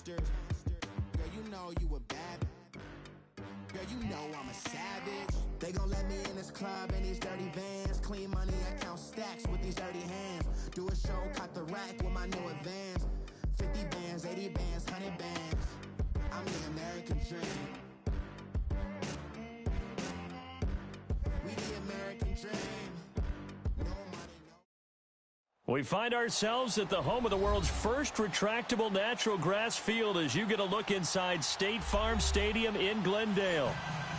Girl, you know you a bad. Girl, you know I'm a savage. They gon' let me in this club in these dirty vans. Clean money, I count stacks with these dirty hands. Do a show, cop the rack with my new advance. 50 bands, 80 bands, 100 bands. I'm the American dream. We the American dream. We find ourselves at the home of the world's first retractable natural grass field as you get a look inside State Farm Stadium in Glendale.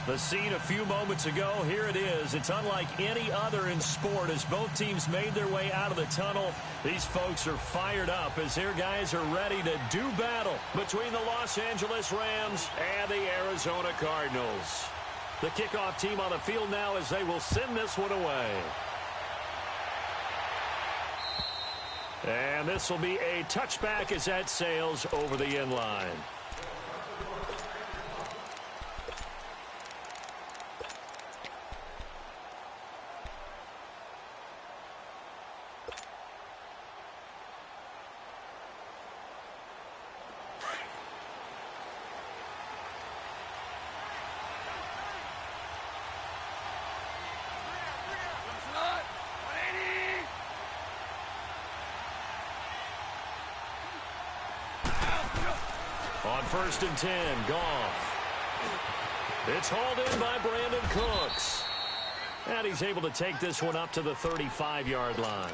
The scene a few moments ago, here it is. It's unlike any other in sport as both teams made their way out of the tunnel. These folks are fired up as their guys are ready to do battle between the Los Angeles Rams and the Arizona Cardinals. The kickoff team on the field now as they will send this one away. And this will be a touchback as that sails over the end line. On 1st and 10, Goff. It's hauled in by Brandon Cooks. And he's able to take this one up to the 35-yard line.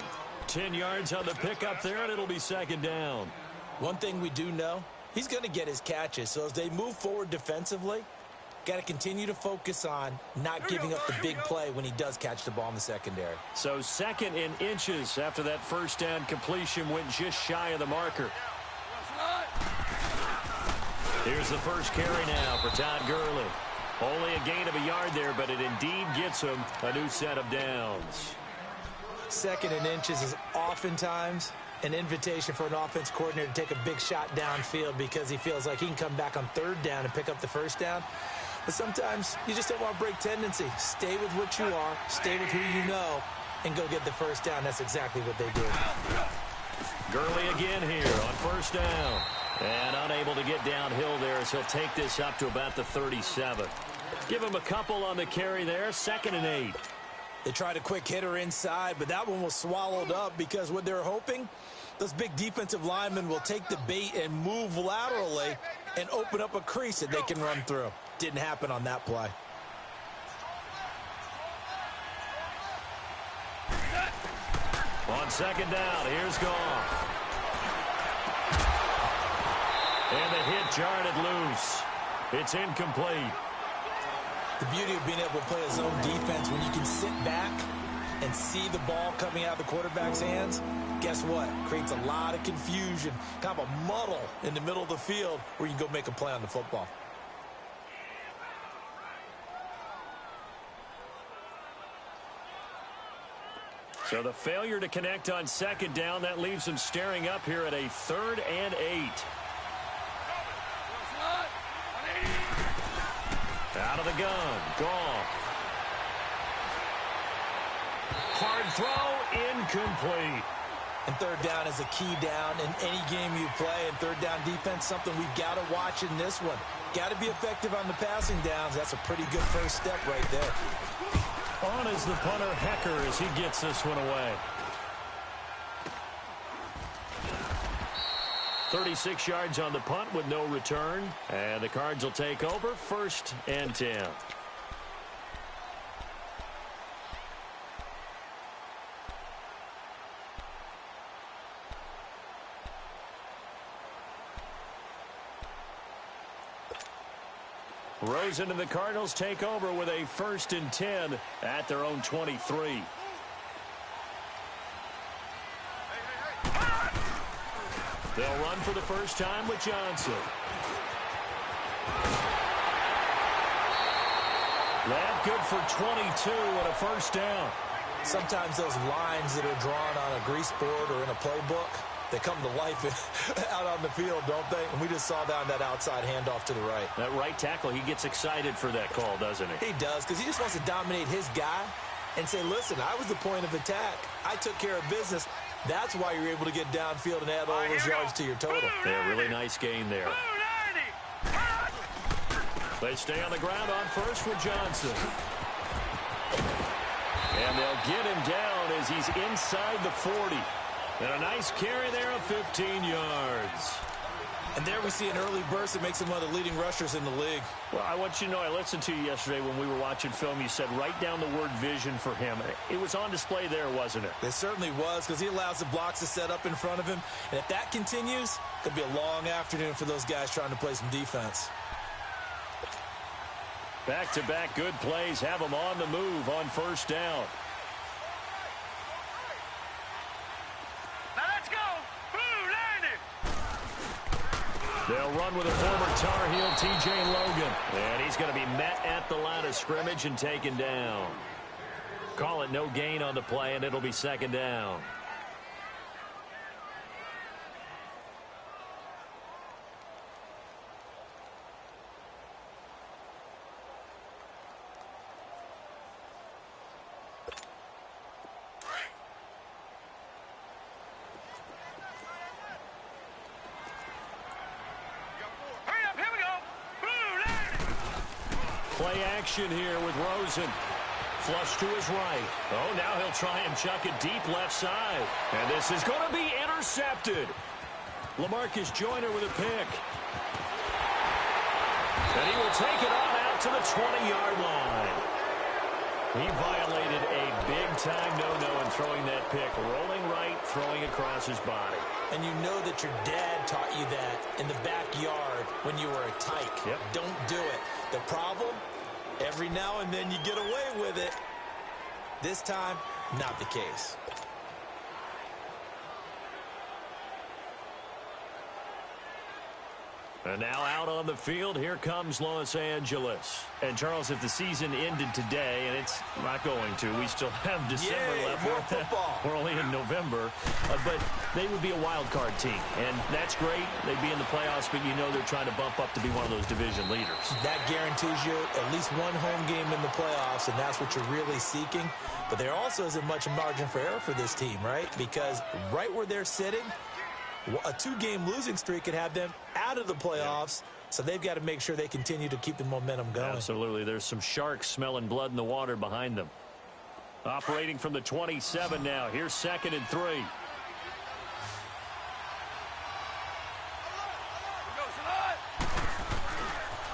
10 yards on the pickup there, and it'll be 2nd down. One thing we do know, he's going to get his catches. So as they move forward defensively, got to continue to focus on not giving up the big play when he does catch the ball in the secondary. So 2nd and inches after that first down completion went just shy of the marker. Here's the first carry now for Todd Gurley. Only a gain of a yard there, but it indeed gets him a new set of downs. 2nd and inches is oftentimes an invitation for an offense coordinator to take a big shot downfield because he feels like he can come back on 3rd down and pick up the 1st down. But sometimes you just don't want to break tendency. Stay with what you are, stay with who you know, and go get the 1st down. That's exactly what they did. Gurley again here on 1st down. And unable to get downhill there as he'll take this up to about the 37. Give him a couple on the carry there. 2nd and 8. They tried a quick hitter inside, but that one was swallowed up because what they're hoping, those big defensive linemen will take the bait and move laterally and open up a crease that they can run through. Didn't happen on that play. On 2nd down, here's Goff. And the hit jarred it loose. It's incomplete. The beauty of being able to play a zone defense when you can sit back and see the ball coming out of the quarterback's hands, guess what? Creates a lot of confusion, kind of a muddle in the middle of the field where you can go make a play on the football. So the failure to connect on 2nd down, that leaves them staring up here at a 3rd and 8. Out of the gun, Goff. Hard throw, incomplete. And 3rd down is a key down in any game you play. And 3rd down defense, something we've got to watch in this one. Got to be effective on the passing downs. That's a pretty good first step right there. On is the punter, Hecker, as he gets this one away. 36 yards on the punt with no return. And the Cards will take over 1st and 10. Rosen and the Cardinals take over with a 1st and 10 at their own 23. They'll run for the first time with Johnson. That good for 22 and a 1st down. Sometimes those lines that are drawn on a grease board or in a playbook, they come to life out on the field, don't they? And we just saw that on that outside handoff to the right. That right tackle, he gets excited for that call, doesn't he? He does, because he just wants to dominate his guy and say, listen, I was the point of attack. I took care of business. That's why you're able to get downfield and add all those yards to your total. Yeah, really nice gain there. They stay on the ground on first with Johnson. And they'll get him down as he's inside the 40. And a nice carry there of 15 yards. And there we see an early burst that makes him one of the leading rushers in the league. Well, I want you to know, I listened to you yesterday when we were watching film. You said write down the word vision for him. It was on display there, wasn't it? It certainly was, because he allows the blocks to set up in front of him. And if that continues, it could be a long afternoon for those guys trying to play some defense. Back-to-back good plays have them on the move on first down. They'll run with a former Tar Heel, T.J. Logan. And he's going to be met at the line of scrimmage and taken down. Call it no gain on the play, and it'll be second down. Play action here with Rosen. Flush to his right. Oh, now he'll try and chuck it deep left side. And this is going to be intercepted. LaMarcus Joyner with a pick. And he will take it on out to the 20-yard line. He violated a big-time no-no in throwing that pick. Rolling right, throwing across his body. And you know that your dad taught you that in the backyard when you were a tyke. Yep. Don't do it. The problem, every now and then you get away with it. This time, not the case. And now out on the field, here comes Los Angeles. And, Charles, if the season ended today, and it's not going to, we still have December left. More football. We're only in November. But they would be a wild card team. And that's great. They'd be in the playoffs, but you know they're trying to bump up to be one of those division leaders. That guarantees you at least one home game in the playoffs, and that's what you're really seeking. But there also isn't much margin for error for this team, right? Because right where they're sitting, a two-game losing streak could have them out of the playoffs, so they've got to make sure they continue to keep the momentum going. Absolutely. There's some sharks smelling blood in the water behind them. Operating from the 27 now. Here's 2nd and 3.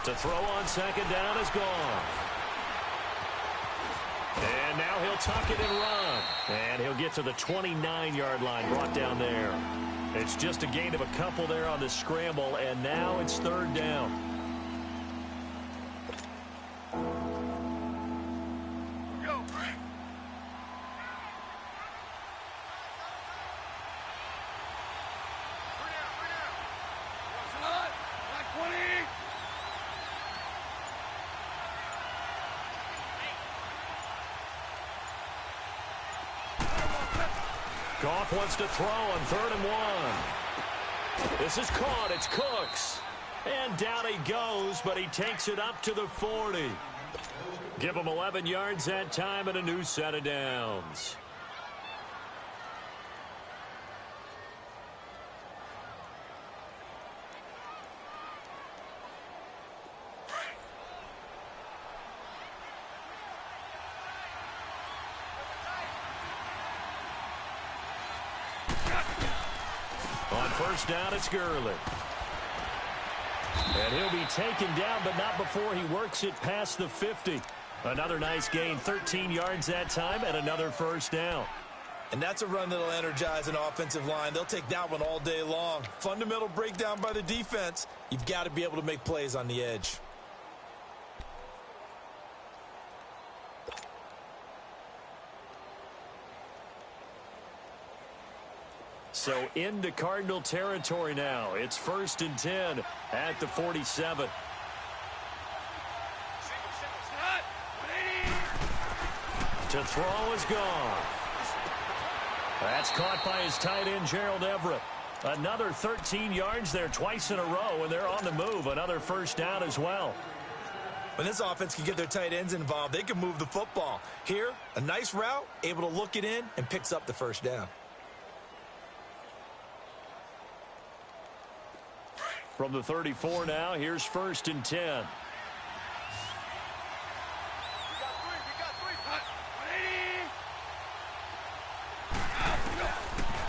To throw on 2nd down is gone. And now he'll tuck it and run. And he'll get to the 29-yard line, brought down there. It's just a gain of a couple there on the scramble, and now it's 3rd down. Goff wants to throw on 3rd and 1. This is caught. It's Cooks. And down he goes, but he takes it up to the 40. Give him 11 yards that time and a new set of downs. On 1st down, it's Gurley. And he'll be taken down, but not before he works it past the 50. Another nice gain, 13 yards that time, and another 1st down. And that's a run that'll energize an offensive line. They'll take that one all day long. Fundamental breakdown by the defense. You've got to be able to make plays on the edge. So into Cardinal territory now. It's 1st and 10 at the 47. To throw is gone. That's caught by his tight end, Gerald Everett. Another 13 yards there twice in a row, and they're on the move. Another 1st down as well. When this offense can get their tight ends involved, they can move the football. Here, a nice route, able to look it in, and picks up the 1st down. From the 34 now, here's 1st and 10.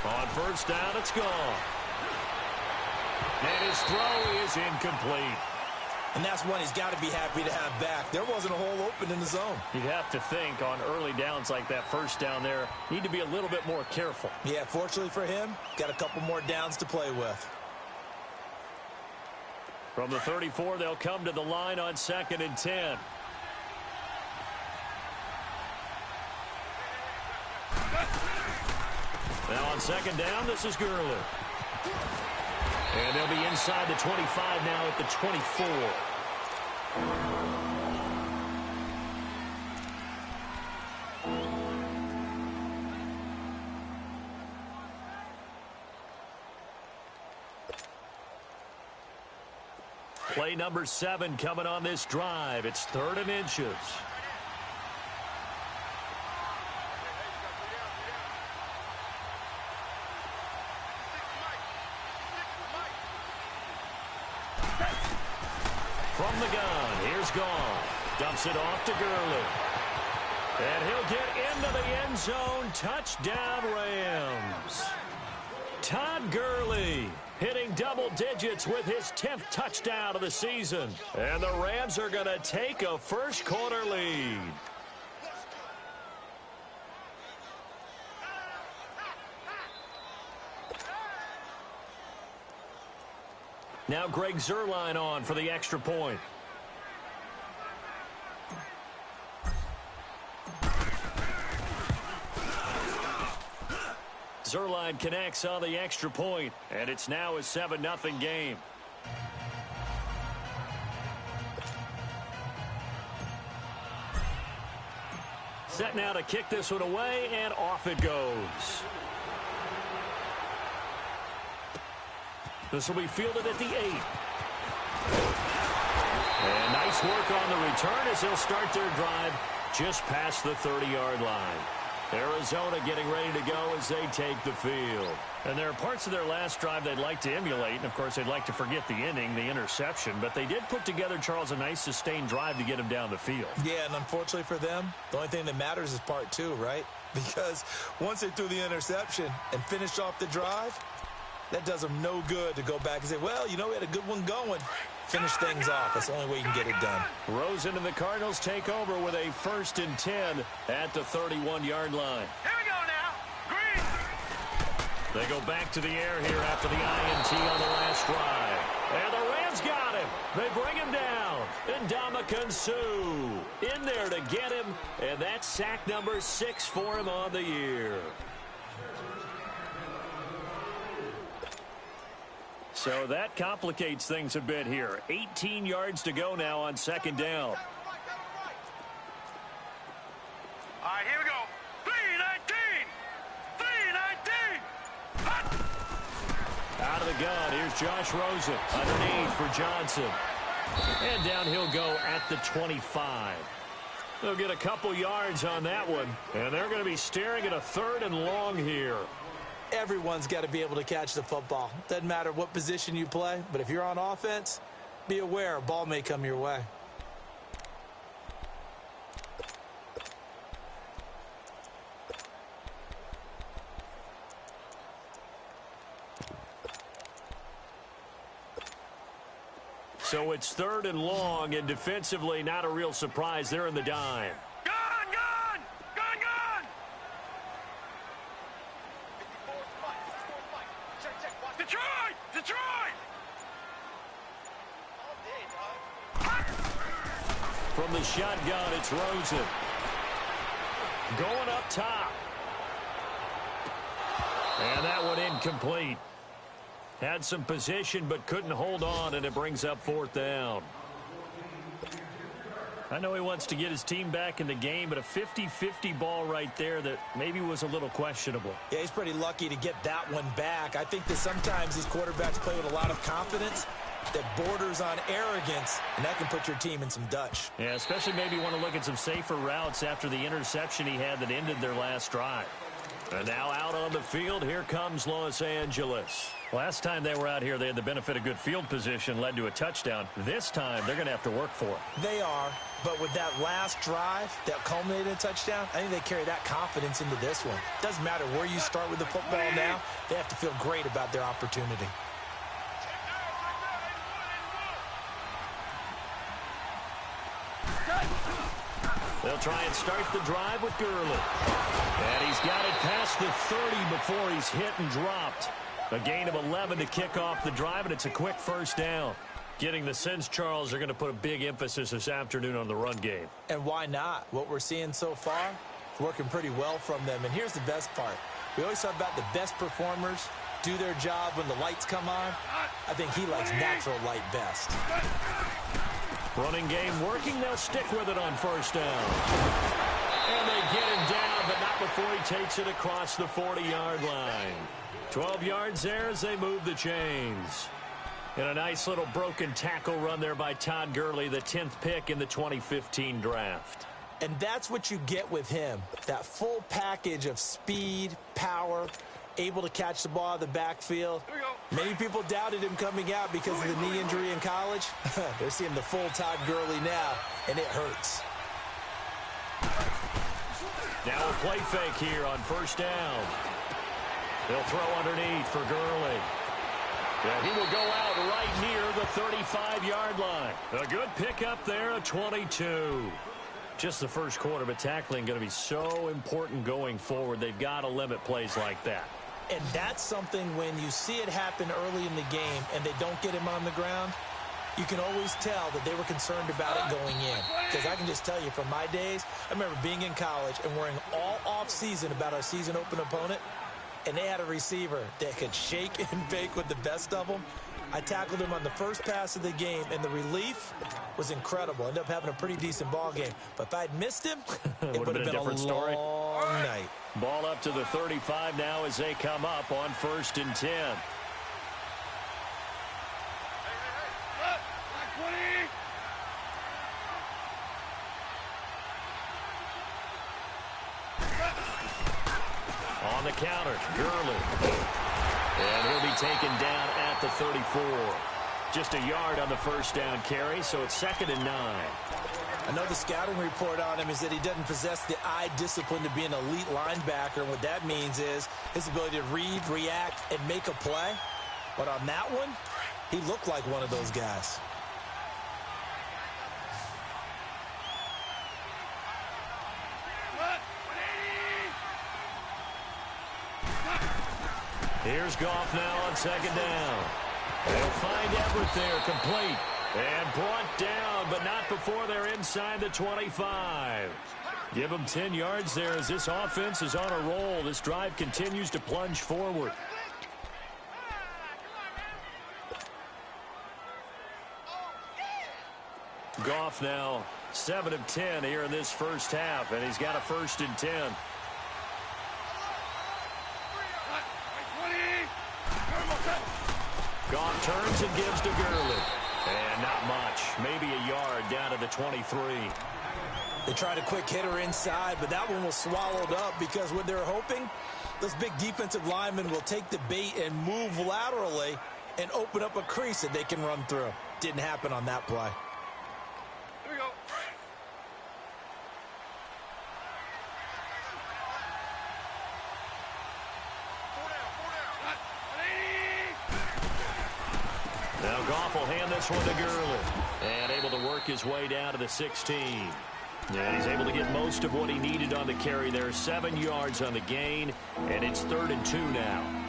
On 1st down, it's gone. And his throw is incomplete. And that's one he's got to be happy to have back. There wasn't a hole open in the zone. You'd have to think on early downs like that 1st down there, need to be a little bit more careful. Yeah, fortunately for him, got a couple more downs to play with. From the 34, they'll come to the line on 2nd and 10. Now on 2nd down, this is Gurley. And they'll be inside the 25 now at the 24. Play number 7 coming on this drive. It's 3rd and inches. From the gun, here's Goff. Dumps it off to Gurley. And he'll get into the end zone. Touchdown, Rams. Todd Gurley hitting double digits with his 10th touchdown of the season. And the Rams are going to take a first-quarter lead. Now Greg Zuerlein on for the extra point. Zuerlein connects on the extra point, and it's now a 7-0 game. Set now to kick this one away, and off it goes. This will be fielded at the 8. And nice work on the return as they'll start their drive just past the 30-yard line. Arizona getting ready to go as they take the field. And there are parts of their last drive they'd like to emulate. And, of course, they'd like to forget the inning, the interception. But they did put together, Charles, a nice sustained drive to get him down the field. Yeah, and unfortunately for them, the only thing that matters is part 2, right? Because once they threw the interception and finished off the drive, that does them no good to go back and say, well, you know, we had a good one going. Finish things off. That's the only way you can get it done. Rosen and the Cardinals take over with a 1st and 10 at the 31-yard line. Here we go now. Green. They go back to the air here after the INT on the last drive. And the Rams got him. They bring him down. And Ndamukong Suh in there to get him. And that's sack number 6 for him on the year. So that complicates things a bit here. 18 yards to go now on 2nd down. All right, here we go. 3-19. 3-19. Out of the gun, here's Josh Rosen. Underneath for Johnson. And down he'll go at the 25. They'll get a couple yards on that one. And they're going to be staring at a 3rd and long here. Everyone's got to be able to catch the football. Doesn't matter what position you play, but if you're on offense, be aware a ball may come your way. So it's 3rd and long, and defensively not a real surprise. They're in the dime. From the shotgun, it's Rosen. Going up top. And that one incomplete. Had some position but couldn't hold on, and it brings up 4th down. I know he wants to get his team back in the game, but a 50-50 ball right there that maybe was a little questionable. Yeah, he's pretty lucky to get that one back. I think that sometimes these quarterbacks play with a lot of confidence that borders on arrogance, and that can put your team in some Dutch. Yeah, especially maybe want to look at some safer routes after the interception he had that ended their last drive. And now out on the field, here comes Los Angeles. Last time they were out here, they had the benefit of good field position, led to a touchdown. This time, they're going to have to work for it. They are, but with that last drive that culminated in a touchdown, I think they carry that confidence into this one. Doesn't matter where you start with the football now, they have to feel great about their opportunity. They'll try and start the drive with Gurley. And he's got it past the 30 before he's hit and dropped. A gain of 11 to kick off the drive, and it's a quick first down. Getting the sense, Charles, are going to put a big emphasis this afternoon on the run game. And why not? What we're seeing so far, working pretty well from them. And here's the best part. We always talk about the best performers do their job when the lights come on. I think he likes natural light best. Running game working. They'll stick with it on first down. And they get him down, but not before he takes it across the 40-yard line. 12 yards there as they move the chains. And a nice little broken tackle run there by Todd Gurley, the 10th pick in the 2015 draft. And that's what you get with him, that full package of speed, power, able to catch the ball out of the backfield. Many people doubted him coming out because of the knee injury in college. They're seeing the full Todd Gurley now, and it hurts. Now a play fake here on first down. They'll throw underneath for Gurley. Yeah, he will go out right near the 35-yard line. A good pickup there, a 22. Just the first quarter, but tackling going to be so important going forward. They've got to limit plays like that. And that's something when you see it happen early in the game and they don't get him on the ground, you can always tell that they were concerned about it going in. Because I can just tell you from my days, I remember being in college and worrying all off-season about our season open opponent, and they had a receiver that could shake and bake with the best of them. I tackled him on the first pass of the game, and the relief was incredible. Ended up having a pretty decent ball game. But if I'd missed him, it would have been a different story. Long night. Ball up to the 35 now as they come up on 1st and 10. On the counter, Gurley. And he'll be taken down at the 34. Just a yard on the first down carry, so it's 2nd and 9. I know the scouting report on him is that he doesn't possess the eye discipline to be an elite linebacker. And what that means is his ability to read, react, and make a play. But on that one, he looked like one of those guys. Here's Goff now on 2nd down. They'll find Everett there, complete. And brought down, but not before they're inside the 25. Give them 10 yards there as this offense is on a roll. This drive continues to plunge forward. Goff now 7 of 10 here in this first half, and he's got a 1st and 10. Goff turns and gives to Gurley. And not much. Maybe a yard down to the 23. They tried a quick hitter inside, but that one was swallowed up because what they're hoping, those big defensive linemen will take the bait and move laterally and open up a crease that they can run through. Didn't happen on that play. Here we go. Now Goff will hand this one to Gurley. And able to work his way down to the 16. And he's able to get most of what he needed on the carry there. 7 yards on the gain. And it's 3rd and 2 now.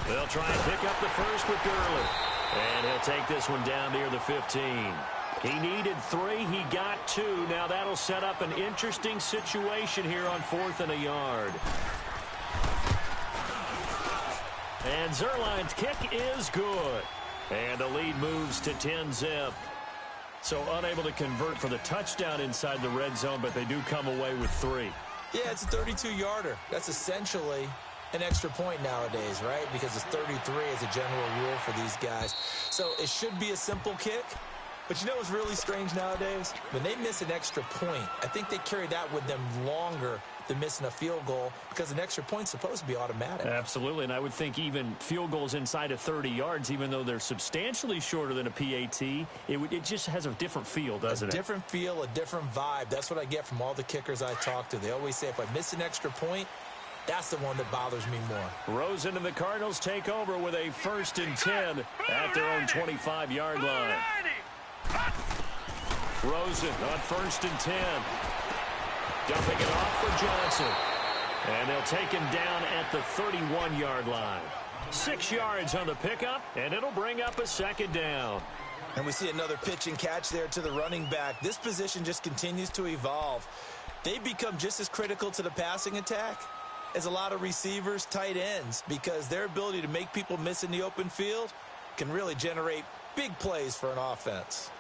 They'll try and pick up the first with Gurley. And he'll take this one down near the 15. He needed 3. He got 2. Now that'll set up an interesting situation here on 4th and a yard. And Zerline's kick is good. And the lead moves to 10-zip. So unable to convert for the touchdown inside the red zone, but they do come away with 3. Yeah, it's a 32-yarder. That's essentially an extra point nowadays, right? Because it's 33 as a general rule for these guys. So it should be a simple kick. But you know what's really strange nowadays? When they miss an extra point, I think they carry that with them longer than missing a field goal because an extra point's supposed to be automatic. Absolutely, and I would think even field goals inside of 30 yards, even though they're substantially shorter than a PAT, it just has a different feel, doesn't it? A different feel, a different vibe. That's what I get from all the kickers I talk to. They always say if I miss an extra point, that's the one that bothers me more. Rosen and the Cardinals take over with a 1st and 10 at their own 25-yard line. Rosen on 1st and 10. Dumping it off for Johnson. And they'll take him down at the 31-yard line. 6 yards on the pickup, and it'll bring up a 2nd down. And we see another pitch and catch there to the running back. This position just continues to evolve. They become just as critical to the passing attack as a lot of receivers, tight ends, because their ability to make people miss in the open field can really generate big plays for an offense.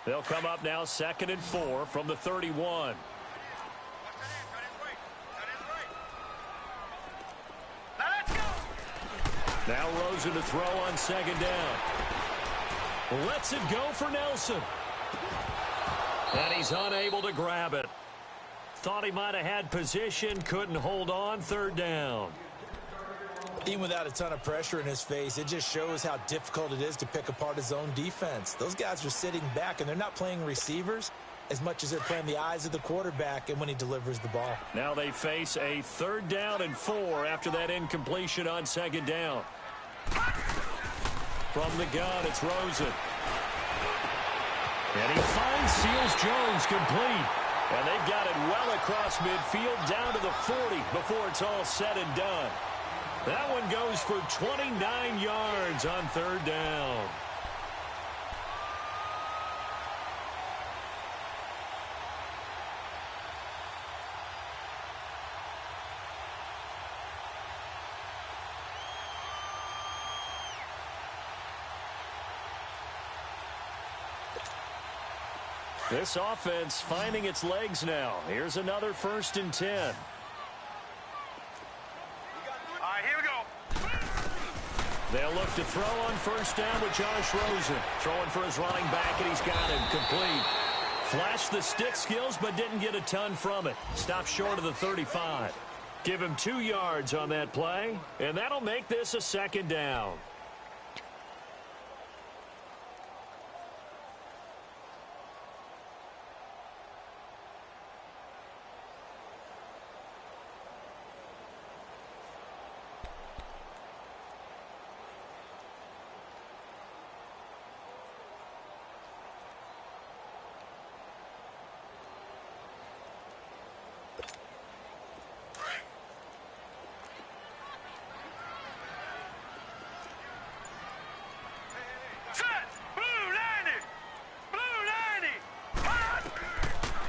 They'll come up now 2nd and 4 from the 31. Now Rosen to throw on 2nd down. Lets it go for Nelson. And he's unable to grab it. Thought he might have had position, couldn't hold on, 3rd down. Even without a ton of pressure in his face, it just shows how difficult it is to pick apart his own defense. Those guys are sitting back, and they're not playing receivers as much as they're playing the eyes of the quarterback and when he delivers the ball. Now they face a 3rd down and 4 after that incompletion on 2nd down. From the gun, it's Rosen. And he finds Seals-Jones complete. And they've got it well across midfield down to the 40 before it's all said and done. That one goes for 29 yards on 3rd down. This offense finding its legs now. Here's another 1st and 10. They'll look to throw on 1st down with Josh Rosen. Throwing for his running back, and he's got him complete. Flashed the stick skills, but didn't get a ton from it. Stopped short of the 35. Give him 2 yards on that play, and that'll make this a 2nd down.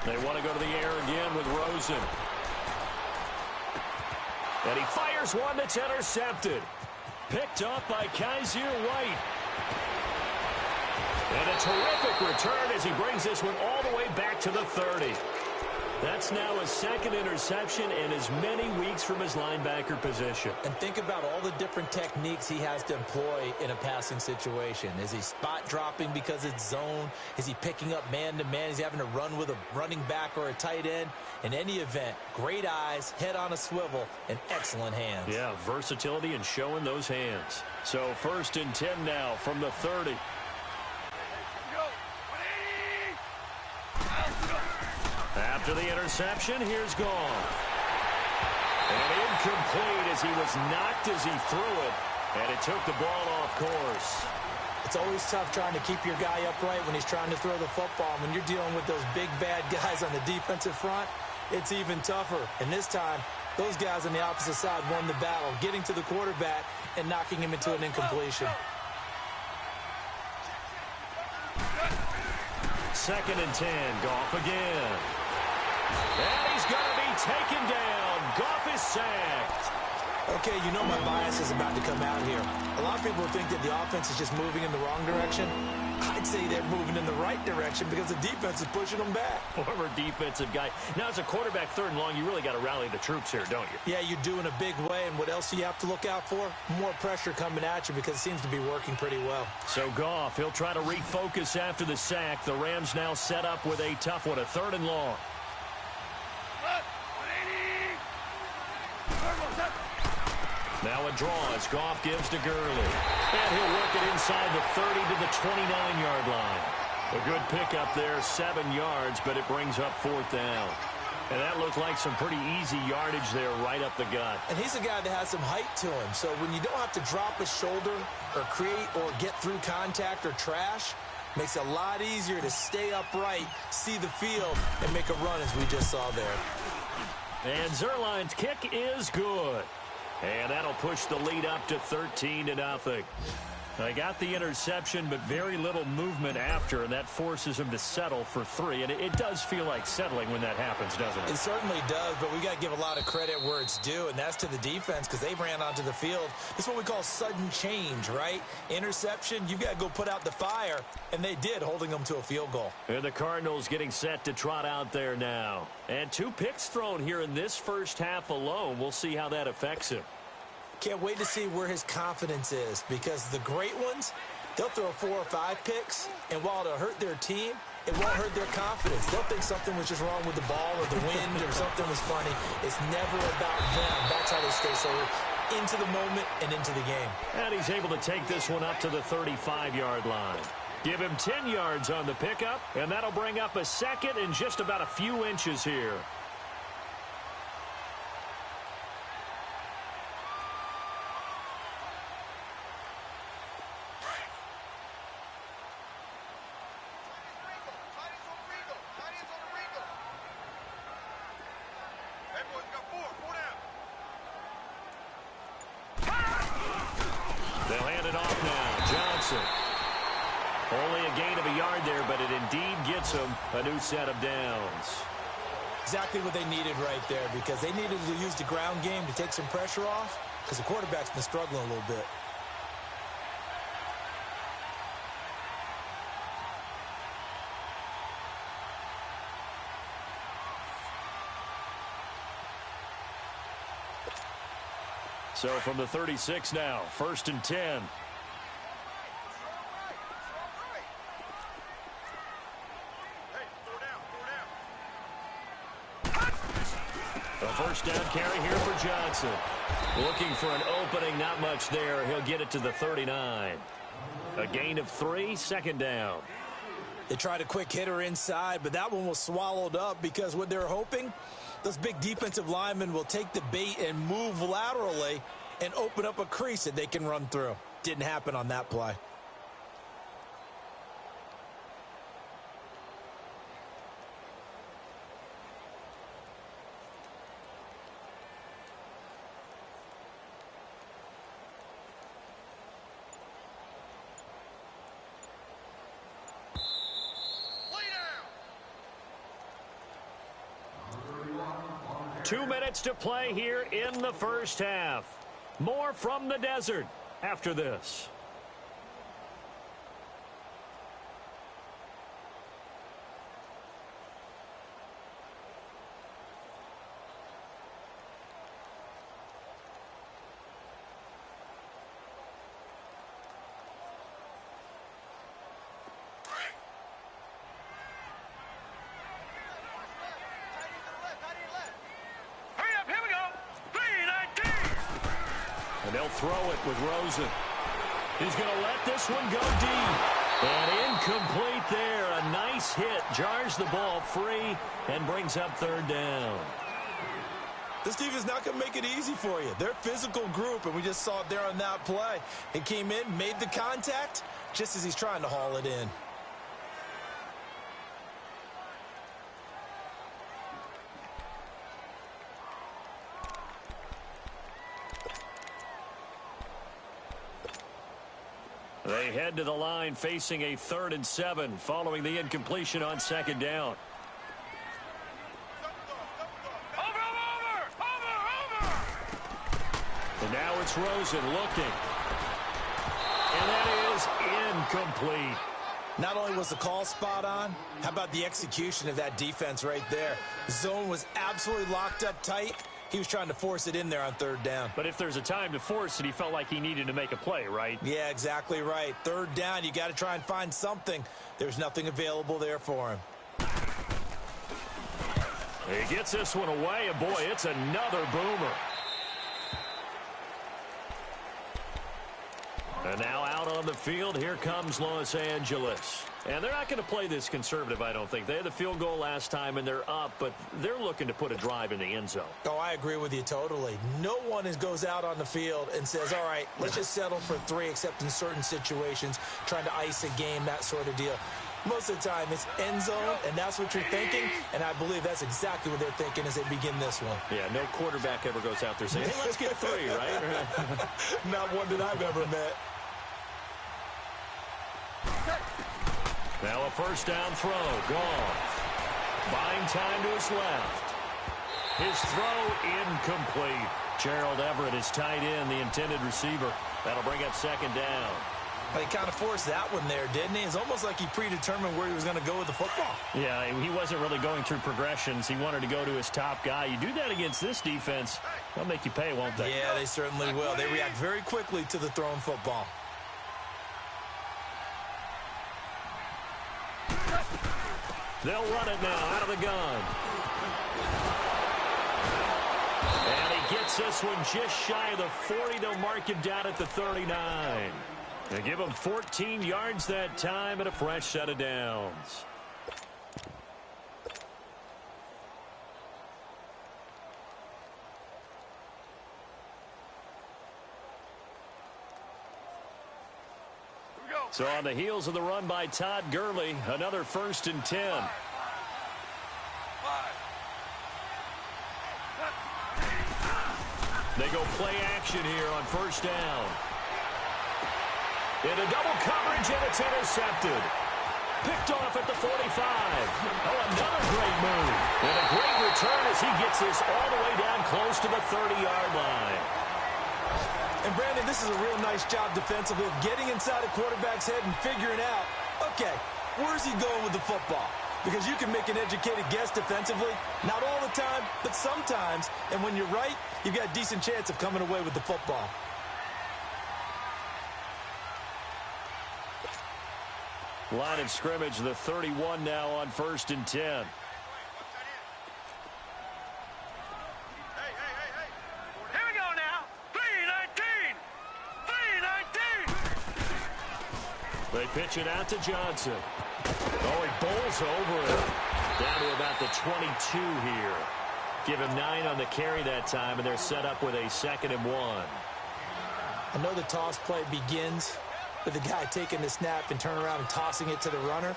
They want to go to the air again with Rosen. And he fires one that's intercepted. Picked up by Kaiser White. And a terrific return as he brings this one all the way back to the 30. That's now his 2nd interception and as many weeks from his linebacker position. And think about all the different techniques he has to employ in a passing situation. Is he spot dropping because it's zone? Is he picking up man-to-man? Is he having to run with a running back or a tight end? In any event, great eyes, head on a swivel, and excellent hands. Yeah, versatility and showing those hands. So 1st and 10 now from the 30. After the interception, here's Gone. And incomplete as he was knocked as he threw it, and it took the ball off course. It's always tough trying to keep your guy upright when he's trying to throw the football. When you're dealing with those big, bad guys on the defensive front, it's even tougher. And this time, those guys on the opposite side won the battle, getting to the quarterback and knocking him into an incompletion. 2nd and 10, Goff again. And he's going to be taken down. Goff is sacked. Okay, you know my bias is about to come out here. A lot of people think that the offense is just moving in the wrong direction. I'd say they're moving in the right direction because the defense is pushing them back. Former defensive guy. Now, as a quarterback, 3rd and long, you really got to rally the troops here, don't you? Yeah, you do in a big way. And what else do you have to look out for? More pressure coming at you because it seems to be working pretty well. So Goff, he'll try to refocus after the sack. The Rams now set up with a tough one, a 3rd and long. Now a draw as Goff gives to Gurley. And he'll work it inside the 30 to the 29-yard line. A good pickup there, 7 yards, but it brings up 4th down. And that looked like some pretty easy yardage there right up the gut. And he's a guy that has some height to him. So when you don't have to drop a shoulder or create or get through contact or trash, makes it a lot easier to stay upright, see the field, and make a run as we just saw there. And Zerline's kick is good. And that'll push the lead up to 13-0. They got the interception, but very little movement after, and that forces him to settle for 3. And it does feel like settling when that happens, doesn't it? It certainly does, but we got to give a lot of credit where it's due, and that's to the defense because they ran onto the field. This is what we call sudden change, right? Interception, you've got to go put out the fire, and they did, holding them to a field goal. And the Cardinals getting set to trot out there now. And 2 picks thrown here in this first half alone. We'll see how that affects him. Can't wait to see where his confidence is because the great ones, they'll throw 4 or 5 picks, and while it'll hurt their team, it won't hurt their confidence. They'll think something was just wrong with the ball or the wind or something was funny. It's never about them. That's how they stay so into the moment and into the game. And he's able to take this one up to the 35-yard line. Give him 10 yards on the pickup, and that'll bring up a 2nd and just about a few inches here. Only a gain of a yard there, but it indeed gets them a new set of downs. Exactly what they needed right there because they needed to use the ground game to take some pressure off because the quarterback's been struggling a little bit. So from the 36 now, 1st and 10. A 1st down carry here for Johnson. Looking for an opening, not much there. He'll get it to the 39. A gain of 3, 2nd down. They tried a quick hitter inside, but that one was swallowed up because what they're hoping, those big defensive linemen will take the bait and move laterally and open up a crease that they can run through. Didn't happen on that play. Two minutes to play here in the first half. More from the desert after this. And they'll throw it with Rosen. He's going to let this one go deep. And incomplete there. A nice hit. Jars the ball free and brings up 3rd down. This defense is not going to make it easy for you. They're a physical group, and we just saw it there on that play. It came in, made the contact, just as he's trying to haul it in. They head to the line facing a 3rd and 7 following the incompletion on 2nd down. And now it's Rosen looking. And that is incomplete. Not only was the call spot on, how about the execution of that defense right there? The zone was absolutely locked up tight. He was trying to force it in there on third down. But if there's a time to force it, he felt like he needed to make a play, right? Yeah, exactly right. Third down, you got to try and find something. There's nothing available there for him. He gets this one away, and boy, it's another boomer. And now out on the field, here comes Los Angeles. And they're not going to play this conservative, I don't think. They had the field goal last time, and they're up, but they're looking to put a drive in the end zone. Oh, I agree with you totally. No one goes out on the field and says, all right, let's just settle for 3, except in certain situations, trying to ice a game, that sort of deal. Most of the time, it's end zone, and that's what you're thinking, and I believe that's exactly what they're thinking as they begin this one. Yeah, no quarterback ever goes out there saying, hey, let's get 3, right? Not one that I've ever met. Now a first down throw, gone. Buying time to his left. His throw incomplete. Gerald Everett is tight end, the intended receiver. That'll bring up second down. But he kind of forced that one there, didn't he? It's almost like he predetermined where he was going to go with the football. Yeah, he wasn't really going through progressions. He wanted to go to his top guy. You do that against this defense, they'll make you pay, won't they? Yeah, they certainly will. They react very quickly to the thrown football. They'll run it now out of the gun. And he gets this one just shy of the 40. They'll mark him down at the 39. They give him 14 yards that time and a fresh set of downs. So on the heels of the run by Todd Gurley, another 1st and 10. They go play action here on first down. In a double coverage, and it's intercepted. Picked off at the 45. Oh, another great move. And a great return as he gets this all the way down close to the 30-yard line. And, Brandon, this is a real nice job defensively of getting inside a quarterback's head and figuring out, okay, where's he going with the football? Because you can make an educated guess defensively, not all the time, but sometimes. And when you're right, you've got a decent chance of coming away with the football. Line of scrimmage, the 31 now on 1st and 10. They pitch it out to Johnson. Oh, he bowls over it. Down to about the 22 here. Give him 9 on the carry that time, and they're set up with a 2nd and 1. I know the toss play begins with the guy taking the snap and turning around and tossing it to the runner.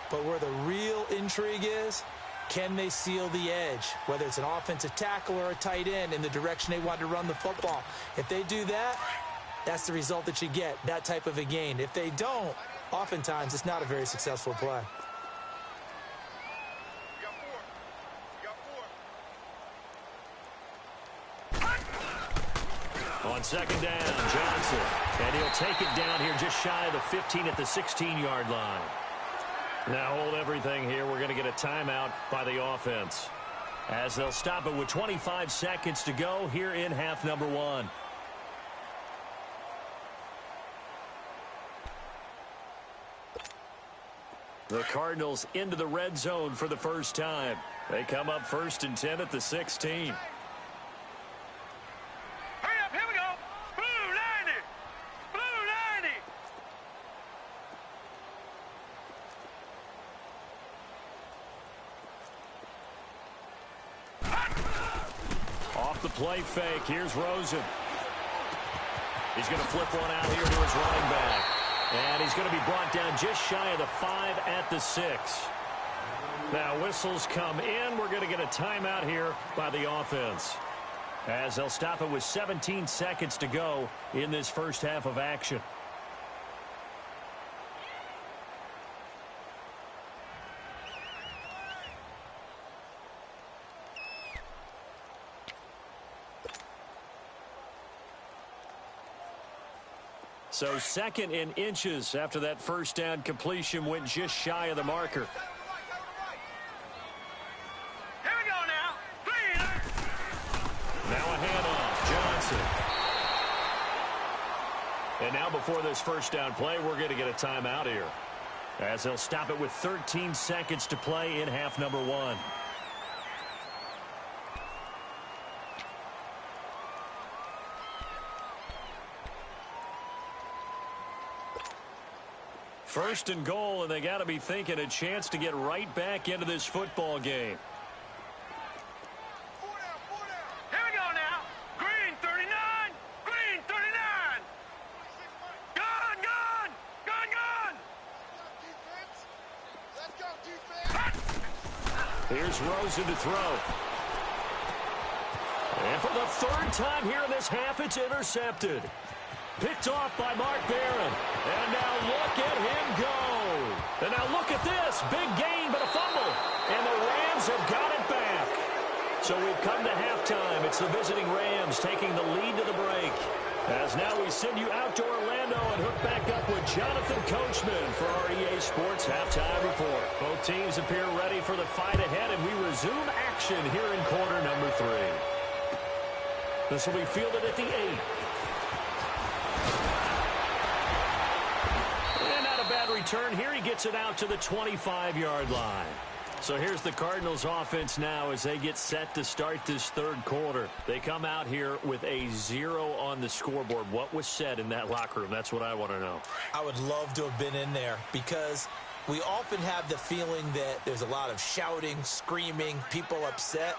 But where the real intrigue is, can they seal the edge? Whether it's an offensive tackle or a tight end in the direction they want to run the football. If they do that, that's the result that you get, that type of a gain. If they don't, oftentimes it's not a very successful play. On second down, Johnson. And he'll take it down here just shy of the 15 at the 16-yard line. Now hold everything here. We're going to get a timeout by the offense, as they'll stop it with 25 seconds to go here in half number 1. The Cardinals into the red zone for the first time. They come up 1st and 10 at the 16. Hurry up, here we go. Blue 90. Blue 90. Off the play fake, here's Rosen. He's going to flip one out here to his running back. And he's going to be brought down just shy of the 5 at the 6. Now whistles come in. We're going to get a timeout here by the offense, as they'll stop it with 17 seconds to go in this first half of action. So 2nd and inches after that first down completion went just shy of the marker. Here we go now. 3. Now a handoff. Johnson. And now before this first down play, we're going to get a timeout here, as they'll stop it with 13 seconds to play in half number 1. First and goal, and they got to be thinking a chance to get right back into this football game. Here we go now. Green 39. Green 39. Gun, gun. Gun, gun. Let's go, defense. Here's Rosen to throw. And for the 3rd time here in this half, it's intercepted. Picked off by Mark Barron. And now look at him go. And now look at this. Big gain, but a fumble. And the Rams have got it back. So we've come to halftime. It's the visiting Rams taking the lead to the break. As now we send you out to Orlando and hook back up with Jonathan Coachman for our EA Sports Halftime Report. Both teams appear ready for the fight ahead, and we resume action here in quarter number 3. This will be fielded at the 8. Return here. He gets it out to the 25-yard line. So here's the Cardinals offense now as they get set to start this 3rd quarter. They come out here with a 0 on the scoreboard. What was said in that locker room? That's what I want to know. I would love to have been in there, because we often have the feeling that there's a lot of shouting, screaming, people upset.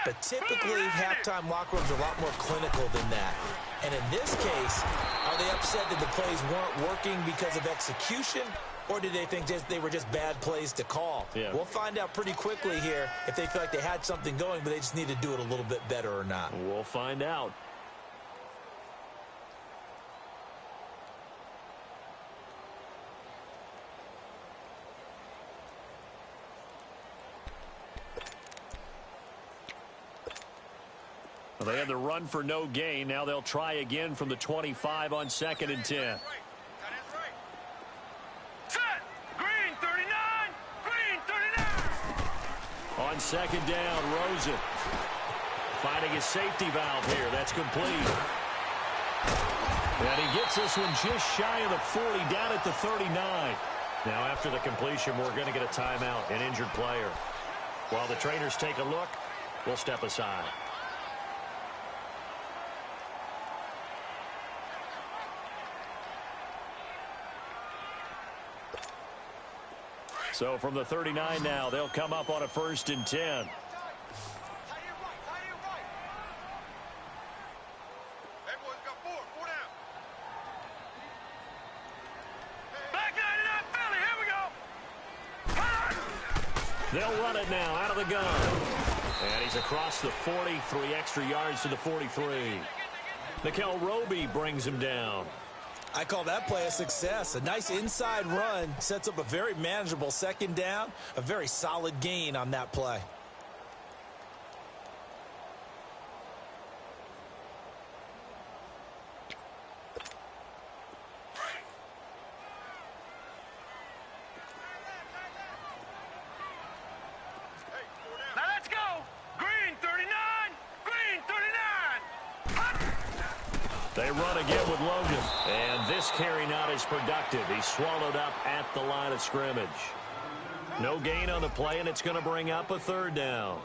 But typically, halftime locker rooms are a lot more clinical than that. And in this case, are they upset that the plays weren't working because of execution, or did they think they were just bad plays to call? Yeah. We'll find out pretty quickly here if they feel like they had something going, but they just need to do it a little bit better or not. We'll find out. They had the run for no gain. Now they'll try again from the 25 on 2nd and 10. Set. Green 39. Green 39. On 2nd down, Rosen finding his safety valve here. That's complete. And he gets this one just shy of the 40, down at the 39. Now after the completion, we're going to get a timeout, an injured player. While the trainers take a look, we'll step aside. So from the 39 now, they'll come up on a 1st and 10. They'll run it now out of the gun. And he's across the 40, 3 extra yards to the 43. Nickel Roby brings him down. I call that play a success. A nice inside run sets up a very manageable 2nd down, a very solid gain on that play. Now let's go. Green 39. Green 39. They run again with Logan. And this carry not as productive. He's swallowed up at the line of scrimmage. No gain on the play, and it's going to bring up a 3rd down.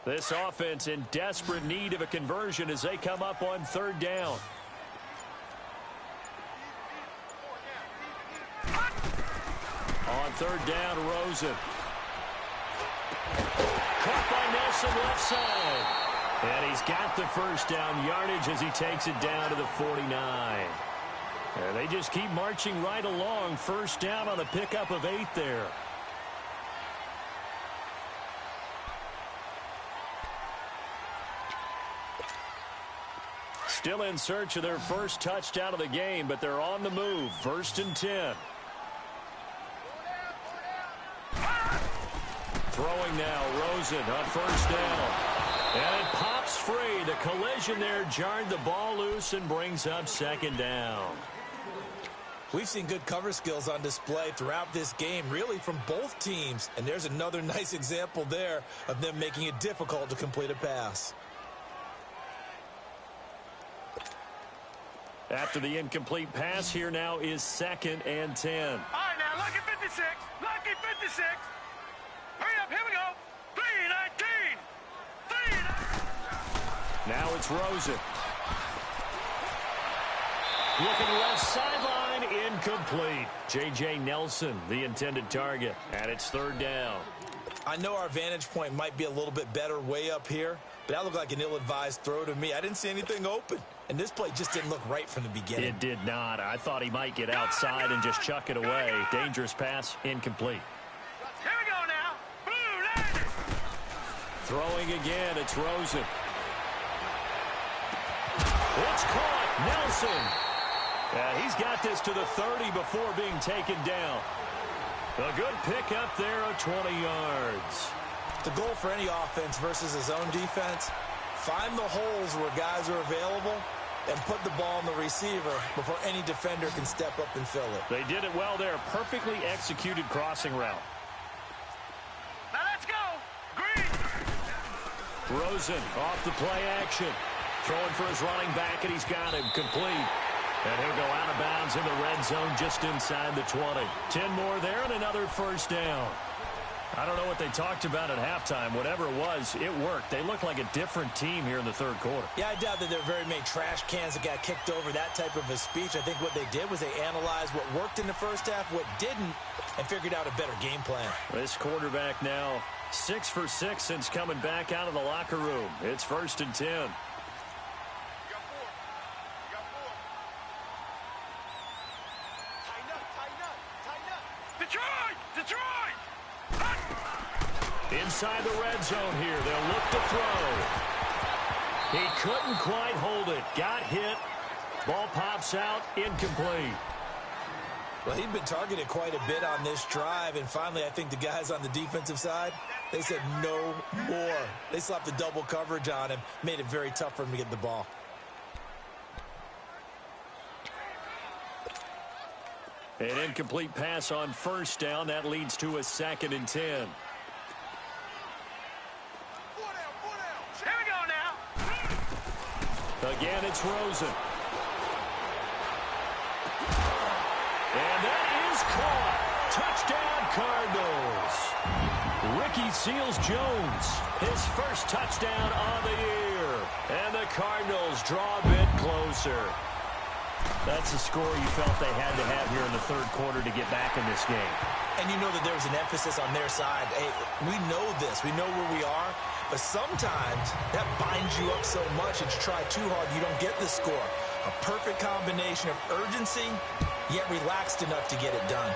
This offense in desperate need of a conversion as they come up on 3rd down. On 3rd down, Rosen. Caught by Nelson left side. And he's got the 1st down yardage as he takes it down to the 49. And they just keep marching right along. 1st down on a pickup of 8 there. Still in search of their first touchdown of the game, but they're on the move. 1st and 10. Throwing now, Rosen on 1st down. And it pops free. The collision there jarred the ball loose and brings up 2nd down. We've seen good cover skills on display throughout this game, really from both teams. And there's another nice example there of them making it difficult to complete a pass. After the incomplete pass, here now is 2nd and 10. All right, now, lucky 56. Lucky 56. Hurry up, here we go. 319. 319. Now it's Rosen. Looking left sideline, incomplete. J.J. Nelson, the intended target, and it's 3rd down. I know our vantage point might be a little bit better way up here, but that looked like an ill-advised throw to me. I didn't see anything open, and this play just didn't look right from the beginning. It did not. I thought he might get outside and just chuck it away. Dangerous pass, incomplete. Here we go now. Blue Landers. Throwing again, it's Rosen. It's caught. Nelson. He's got this to the 30 before being taken down. A good pickup there of 20 yards. The goal for any offense versus a zone defense, find the holes where guys are available and put the ball on the receiver before any defender can step up and fill it. They did it well there. Perfectly executed crossing route. Now let's go. Green. Rosen off the play action. Throwing for his running back, and he's got him complete. And he'll go out of bounds in the red zone just inside the 20. 10 more there and another 1st down. I don't know what they talked about at halftime. Whatever it was, it worked. They look like a different team here in the 3rd quarter. Yeah, I doubt that there are very many trash cans that got kicked over, that type of a speech. I think what they did was they analyzed what worked in the first half, what didn't, and figured out a better game plan. This quarterback now 6 for 6 since coming back out of the locker room. It's 1st and 10. Detroit! Inside the red zone here. They'll look to throw. He couldn't quite hold it. Got hit. Ball pops out. Incomplete. Well, he'd been targeted quite a bit on this drive, and finally I think the guys on the defensive side, they said no more. They slapped the double coverage on him, made it very tough for him to get the ball. An incomplete pass on 1st down. That leads to a 2nd and 10. Here we go now. Again, it's Rosen. And that is caught. Touchdown, Cardinals. Ricky Seals-Jones, his first touchdown on the year. And the Cardinals draw a bit closer. That's a score you felt they had to have here in the 3rd quarter to get back in this game. And you know that there was an emphasis on their side. Hey, we know this. We know where we are. But sometimes that binds you up so much that you try too hard, you don't get the score. A perfect combination of urgency, yet relaxed enough to get it done.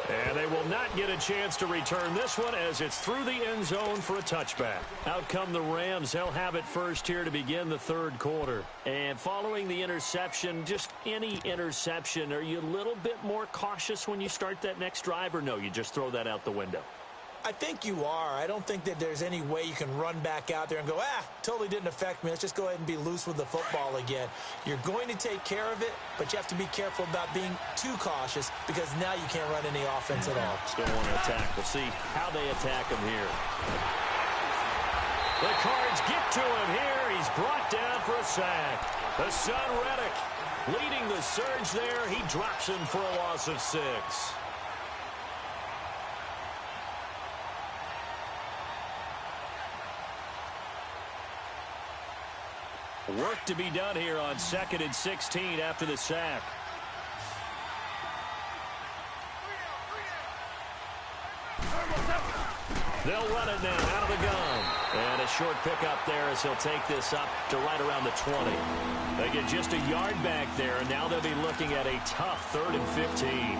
And they will not get a chance to return this one as it's through the end zone for a touchback. Out come the Rams. They'll have it first here to begin the 3rd quarter. And following the interception, just any interception, are you a little bit more cautious when you start that next drive, or no, you just throw that out the window? I think you are. I don't think that there's any way you can run back out there and go, totally didn't affect me. Let's just go ahead and be loose with the football again. You're going to take care of it, but you have to be careful about being too cautious because now you can't run any offense at all. Still want to attack. We'll see how they attack him here. The Cards get to him here. He's brought down for a sack. The son Reddick leading the surge there. He drops him for a loss of 6. Work to be done here on 2nd and 16 after the sack. They'll run it now out of the gun. And a short pickup there as he'll take this up to right around the 20. They get just a yard back there, and now they'll be looking at a tough 3rd and 15.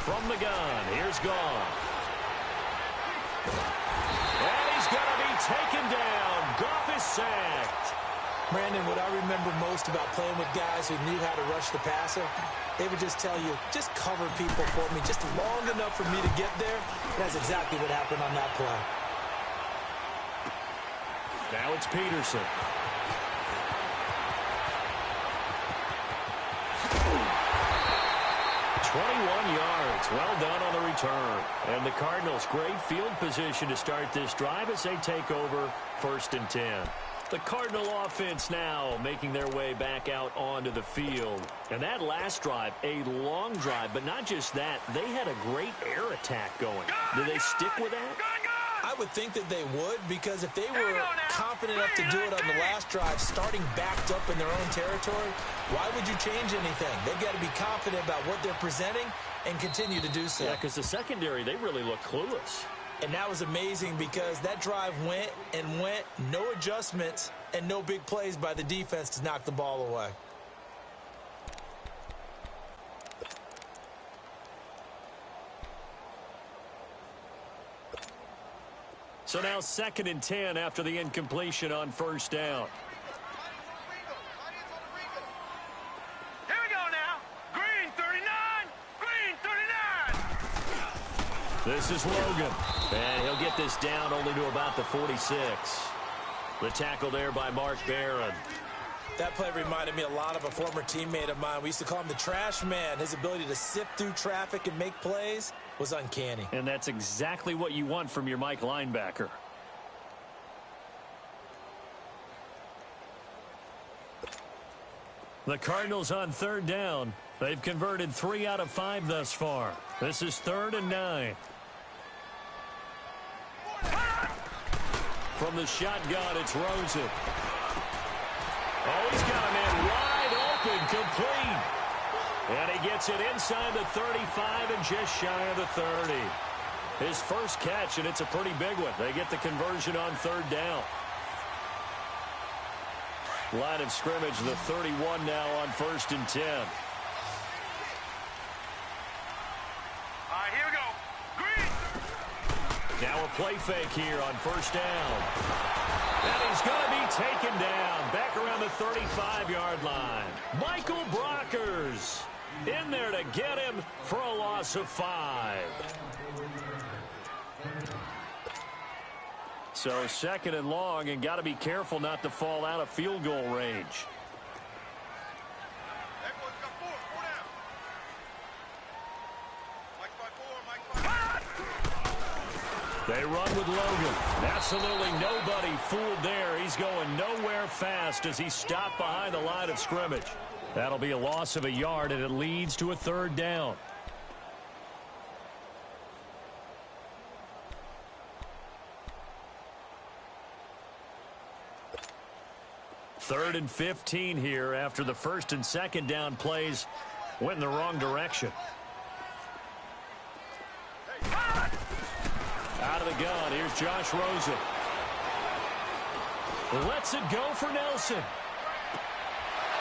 From the gun, here's Goff. And he's going to be taken down. Goff is sacked. Brandon, what I remember most about playing with guys who knew how to rush the passer, they would just tell you, just cover people for me just long enough for me to get there. That's exactly what happened on that play. Now it's Peterson. "21 yards. Well done on the return." And the Cardinals, great field position to start this drive as they take over 1st and 10. The Cardinal offense now making their way back out onto the field. And that last drive, a long drive, but not just that. They had a great air attack going. Do they stick with that? I would think that they would, because if they were confident enough to do it on the last drive, starting backed up in their own territory, why would you change anything? They've got to be confident about what they're presenting and continue to do so. Yeah, because the secondary, they really look clueless. And that was amazing because that drive went and went, no adjustments and no big plays by the defense to knock the ball away. So now 2nd and 10 after the incompletion on 1st down. Here we go now. Green 39. Green 39. This is Logan. And he'll get this down only to about the 46. The tackle there by Mark Barron. That play reminded me a lot of a former teammate of mine. We used to call him the trash man. His ability to sift through traffic and make plays was uncanny. And that's exactly what you want from your Mike linebacker. The Cardinals on 3rd down. They've converted 3 out of 5 thus far. This is 3rd and 9. From the shotgun, it's Rosen. Oh, he's got a man wide open, complete. And he gets it inside the 35 and just shy of the 30. His first catch, and it's a pretty big one. They get the conversion on 3rd down. Line of scrimmage, the 31 now on 1st and 10. All right, here we go. Green. Now a play fake here on 1st down. And he's going to be taken down back around the 35-yard line. Michael Brockers in there to get him for a loss of 5. So 2nd and long, and got to be careful not to fall out of field goal range. They run with Logan. Absolutely nobody fooled there. He's going nowhere fast as he's stopped behind the line of scrimmage. That'll be a loss of a yard, and it leads to a 3rd down. Third and 15 here after the 1st and 2nd down plays went in the wrong direction. Out of the gun, here's Josh Rosen. Lets it go for Nelson.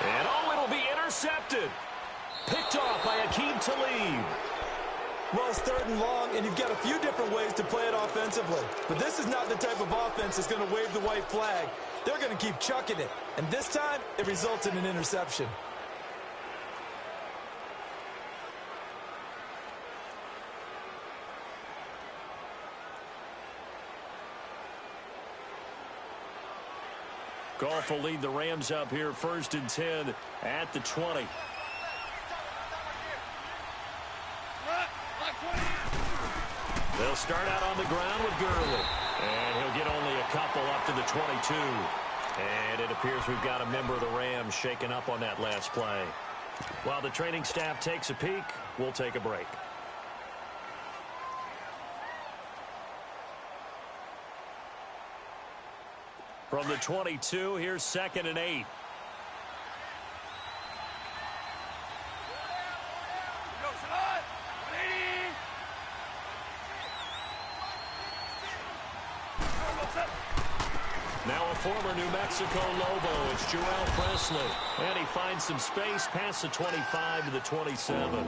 And oh, it'll be intercepted. Picked off by Akeem Talib. Well, it's 3rd and long, and you've got a few different ways to play it offensively. But this is not the type of offense that's going to wave the white flag. They're going to keep chucking it. And this time, it results in an interception. Goff will lead the Rams up here 1st and 10 at the 20. They'll start out on the ground with Gurley. And he'll get only a couple up to the 22. And it appears we've got a member of the Rams shaken up on that last play. While the training staff takes a peek, we'll take a break. From the 22, here's 2nd and 8. Now a former New Mexico Lobo. It's Jarrell Presley. And he finds some space past the 25 to the 27.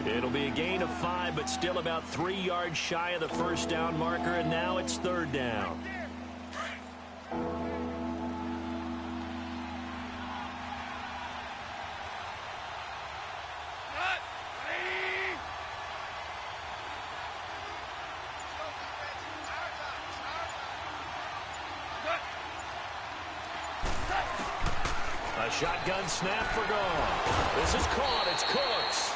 It'll be a gain of 5, but still about 3 yards shy of the first down marker, and now it's third down. A shotgun snap for goal. This is caught. It's Cooks.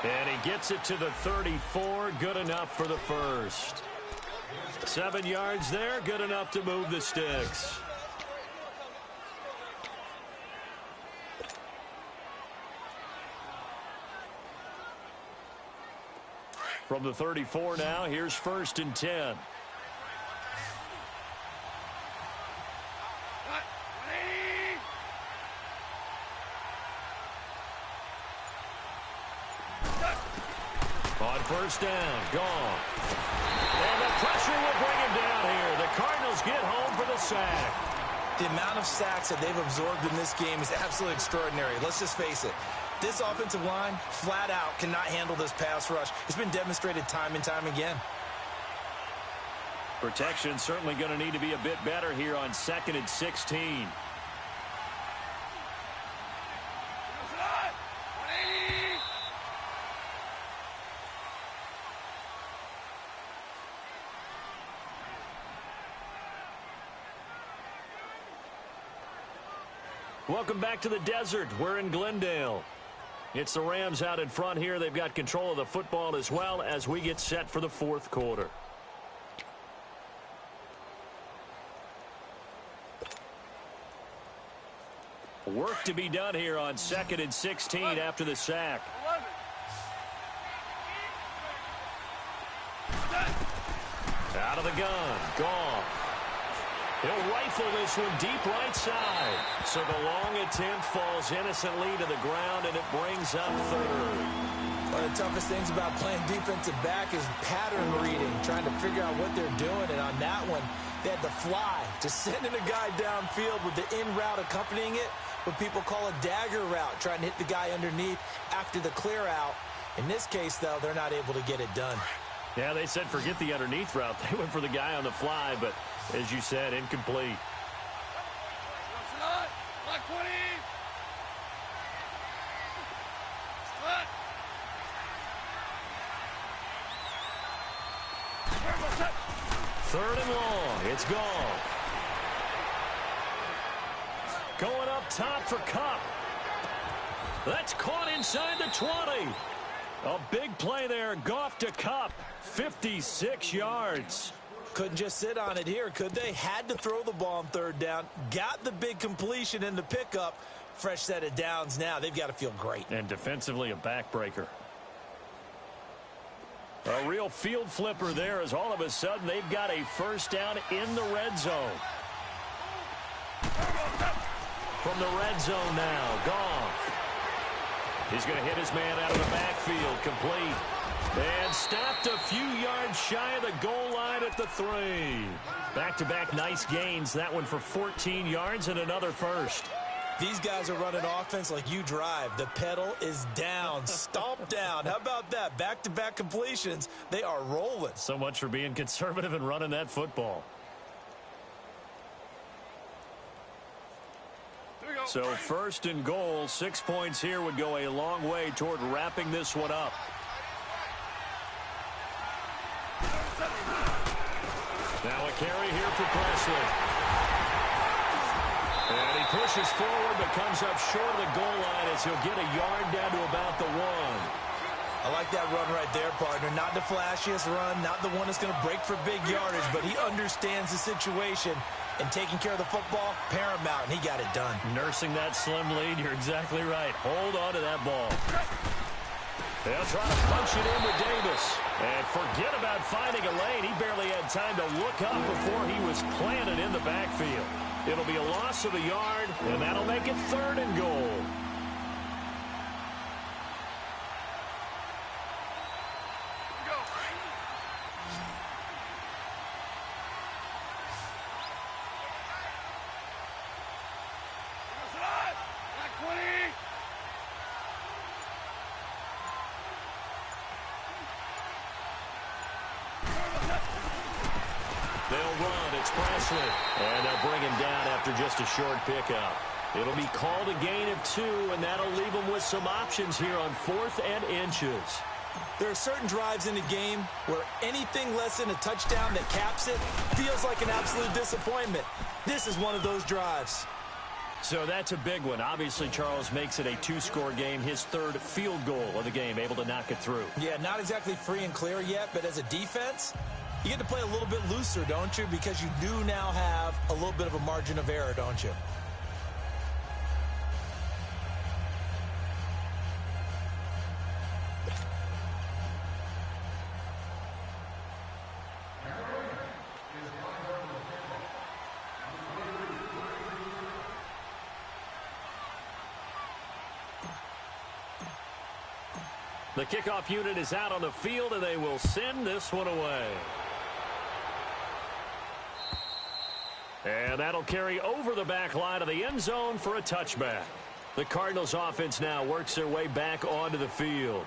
And he gets it to the 34. Good enough for the first. 7 yards there. Good enough to move the sticks. From the 34 now, here's 1st and 10. On first down, gone. And the pressure will bring him down here. The Cardinals get home for the sack. The amount of sacks that they've absorbed in this game is absolutely extraordinary. Let's just face it. This offensive line, flat out, cannot handle this pass rush. It's been demonstrated time and time again. Protection certainly going to need to be a bit better here on 2nd and 16. Welcome back to the desert. We're in Glendale. It's the Rams out in front here. They've got control of the football as well as we get set for the 4th quarter. Work to be done here on 2nd and 16 after the sack. Out of the gun. Goff. He'll rifle this one deep right side. So the long attempt falls innocently to the ground, and it brings up 3rd. One of the toughest things about playing defensive back is pattern reading, trying to figure out what they're doing. And on that one, they had to fly, just sending a guy downfield with the in route accompanying it, what people call a dagger route, trying to hit the guy underneath after the clear out. In this case, though, they're not able to get it done. Yeah, they said forget the underneath route. They went for the guy on the fly, but as you said, incomplete. Third and long. It's gone. Going up top for Kupp. That's caught inside the 20. A big play there. Goff to Kupp. 56 yards. Couldn't just sit on it here, could they? Had to throw the ball on 3rd down. Got the big completion in the pickup. Fresh set of downs now. They've got to feel great. And defensively, a backbreaker. A real field flipper there as all of a sudden they've got a first down in the red zone. From the red zone now, Goff. He's going to hit his man out of the backfield, complete. And stopped a few yards shy of the goal line at the 3. Back-to-back nice gains. That one for 14 yards and another first. These guys are running offense like you drive. The pedal is down, stomp down. How about that? Back-to-back completions. They are rolling. So much for being conservative and running that football. So 1st and goal, 6 points here would go a long way toward wrapping this one up. Now a carry here for Presley. And he pushes forward but comes up short of the goal line as he'll get a yard down to about the 1. I like that run right there, partner. Not the flashiest run, not the one that's going to break for big yardage, but he understands the situation, and taking care of the football, paramount, and he got it done. Nursing that slim lead, you're exactly right. Hold on to that ball. They'll try to punch it in with Davis. And forget about finding a lane. He barely had time to look up before he was planted in the backfield. It'll be a loss of a yard, and that'll make it 3rd and goal. They'll run. It's Presley. And they'll bring him down after just a short pickup. It'll be called a gain of 2, and that'll leave them with some options here on 4th and inches. There are certain drives in the game where anything less than a touchdown that caps it feels like an absolute disappointment. This is one of those drives. So that's a big one. Obviously, Charles makes it a 2-score game. His 3rd field goal of the game, able to knock it through. Yeah, not exactly free and clear yet, but as a defense, you get to play a little bit looser, don't you? Because you do now have a little bit of a margin of error, don't you? The kickoff unit is out on the field, and they will send this one away. And that'll carry over the back line of the end zone for a touchback. The Cardinals offense now works their way back onto the field.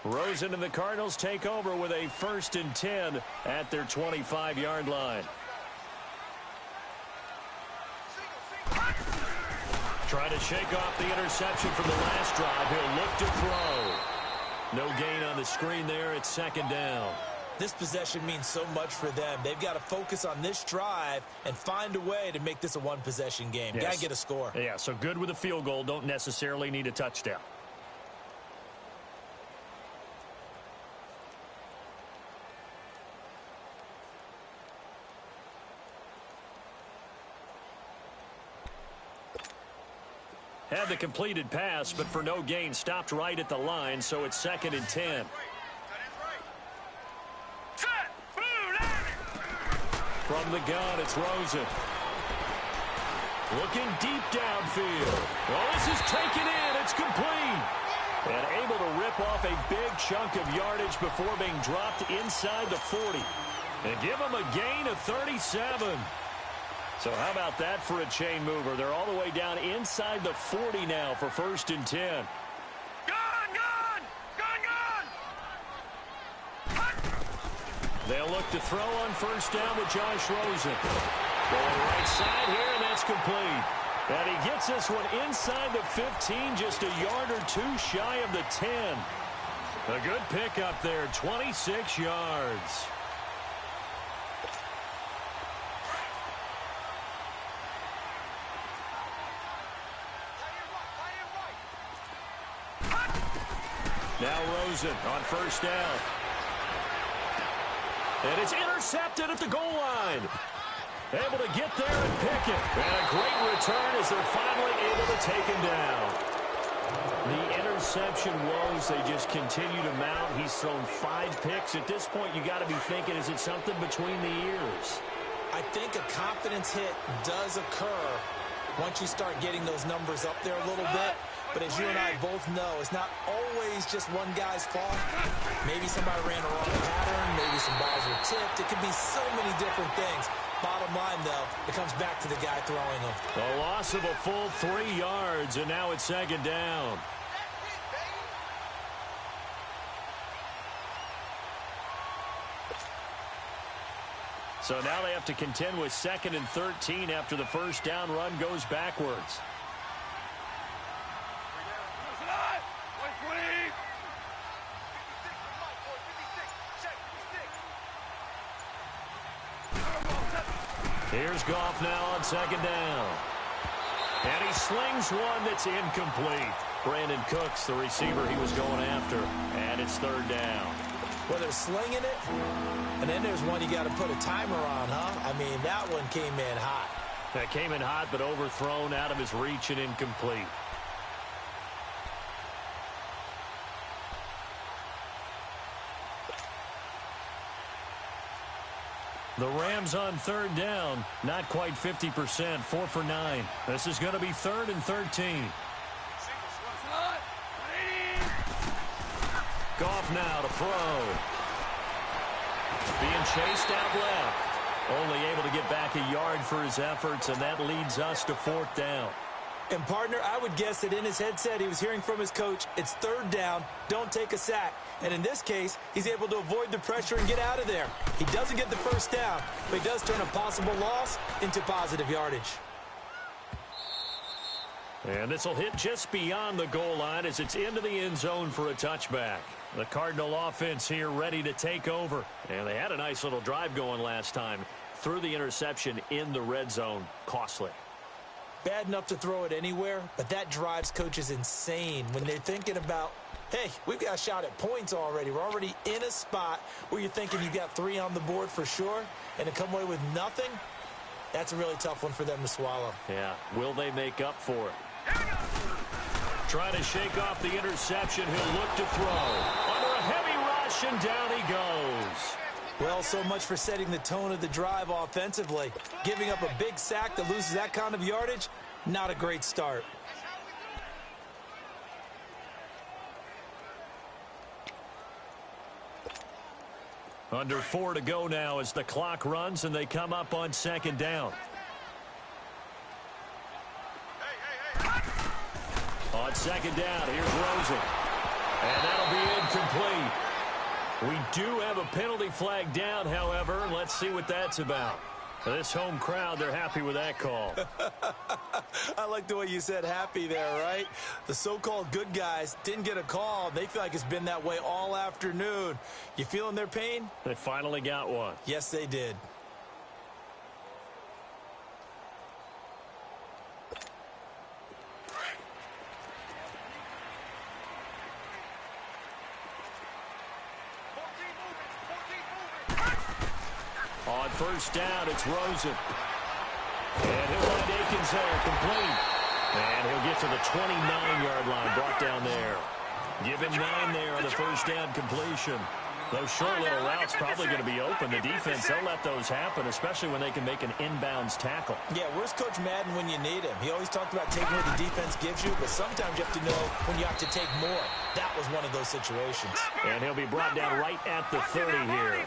Rosen and the Cardinals take over with a 1st and 10 at their 25-yard line. Trying to shake off the interception from the last drive. He'll look to throw. No gain on the screen there. It's 2nd down. This possession means so much for them. They've got to focus on this drive and find a way to make this a one-possession game. Yes. Got to get a score. Yeah, so good with a field goal. Don't necessarily need a touchdown. Had the completed pass, but for no gain, stopped right at the line, so it's 2nd and 10. From the gun, it's Rosen. Looking deep downfield. Well, this is taken in. It's complete. And able to rip off a big chunk of yardage before being dropped inside the 40. And give them a gain of 37. So how about that for a chain mover? They're all the way down inside the 40 now for 1st and 10. They'll look to throw on 1st down with Josh Rosen. Going right side here, and that's complete. And he gets this one inside the 15, just a yard or 2 shy of the 10. A good pickup there, 26 yards. Now Rosen on 1st down. And it's intercepted at the goal line. Able to get there and pick it. And a great return as they're finally able to take him down. The interception woes, they just continue to mount. He's thrown 5 picks. At this point, you got to be thinking, is it something between the ears? I think a confidence hit does occur once you start getting those numbers up there a little bit. But as you and I both know, it's not always just one guy's fault. Maybe somebody ran a wrong pattern. Maybe some balls were tipped. It could be so many different things. Bottom line, though, it comes back to the guy throwing them. A loss of a full 3 yards, and now it's 2nd down. So now they have to contend with 2nd and 13 after the 1st down run goes backwards. Here's Goff now on 2nd down. And he slings one that's incomplete. Brandon Cooks, the receiver he was going after. And it's 3rd down. Well, they're slinging it, and then there's one you got to put a timer on, huh? I mean, that one came in hot. That came in hot, but overthrown out of his reach and incomplete. The Rams on 3rd down, not quite 50%, 4 for 9. This is going to be 3rd and 13. Goff now to throw. Being chased out left. Only able to get back a yard for his efforts, and that leads us to 4th down. And, partner, I would guess that in his headset he was hearing from his coach, it's third down, don't take a sack. And in this case, he's able to avoid the pressure and get out of there. He doesn't get the first down, but he does turn a possible loss into positive yardage. And this will hit just beyond the goal line as it's into the end zone for a touchback. The Cardinal offense here ready to take over. And they had a nice little drive going last time. Threw the interception in the red zone. Costly. Bad enough to throw it anywhere, but that drives coaches insane when they're thinking about, hey, we've got a shot at points already. We're already in a spot where you're thinking you've got 3 on the board for sure, and to come away with nothing, that's a really tough one for them to swallow. Yeah, will they make up for it? Trying to shake off the interception. He'll look to throw. Under a heavy rush, and down he goes. Well, so much for setting the tone of the drive offensively. Giving up a big sack that loses that kind of yardage, not a great start. Under 4 to go now as the clock runs and they come up on second down. On second down, here's Rosen. And that'll be incomplete. We do have a penalty flag down, however. Let's see what that's about. This home crowd, they're happy with that call. I like the way you said happy there, right? The so-called good guys didn't get a call. They feel like it's been that way all afternoon. You feeling their pain? They finally got one. Yes, they did. On first down, it's Rosen. And he'll find Akins there, complete. And he'll get to the 29-yard line, brought down there. Give him 9 there on the first down completion. Those short little routes probably going to be open. The defense, they'll let those happen, especially when they can make an inbounds tackle. Yeah, where's Coach Madden when you need him? He always talked about taking what the defense gives you, but sometimes you have to know when you have to take more. That was one of those situations. And he'll be brought down right at the 30 here.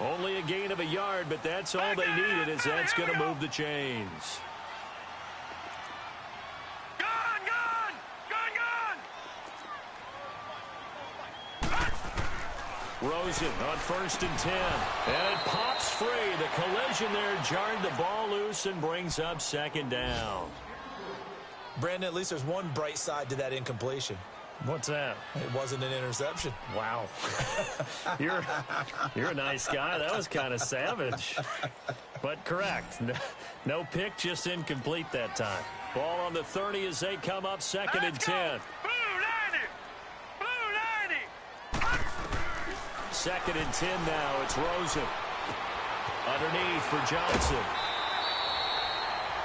Only a gain of a yard, but that's all they needed, as that's going to move the chains. Rosen on first and 10. And it pops free. The collision there jarred the ball loose and brings up second down. Brandon, at least there's one bright side to that incompletion. What's that? It wasn't an interception. Wow. You're a nice guy. That was kind of savage. But correct. No pick, just incomplete that time. Ball on the 30 as they come up second and 10. Second and 10 now. It's Rosen. Underneath for Johnson.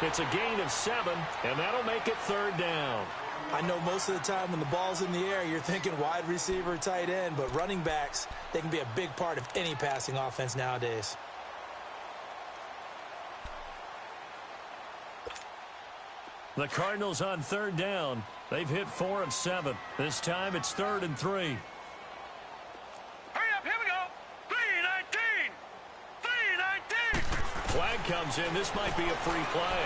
It's a gain of 7, and that'll make it third down. I know most of the time when the ball's in the air, you're thinking wide receiver, tight end, but running backs, they can be a big part of any passing offense nowadays. The Cardinals on third down. They've hit 4 of 7. This time it's 3rd and 3. Flag comes in. This might be a free play.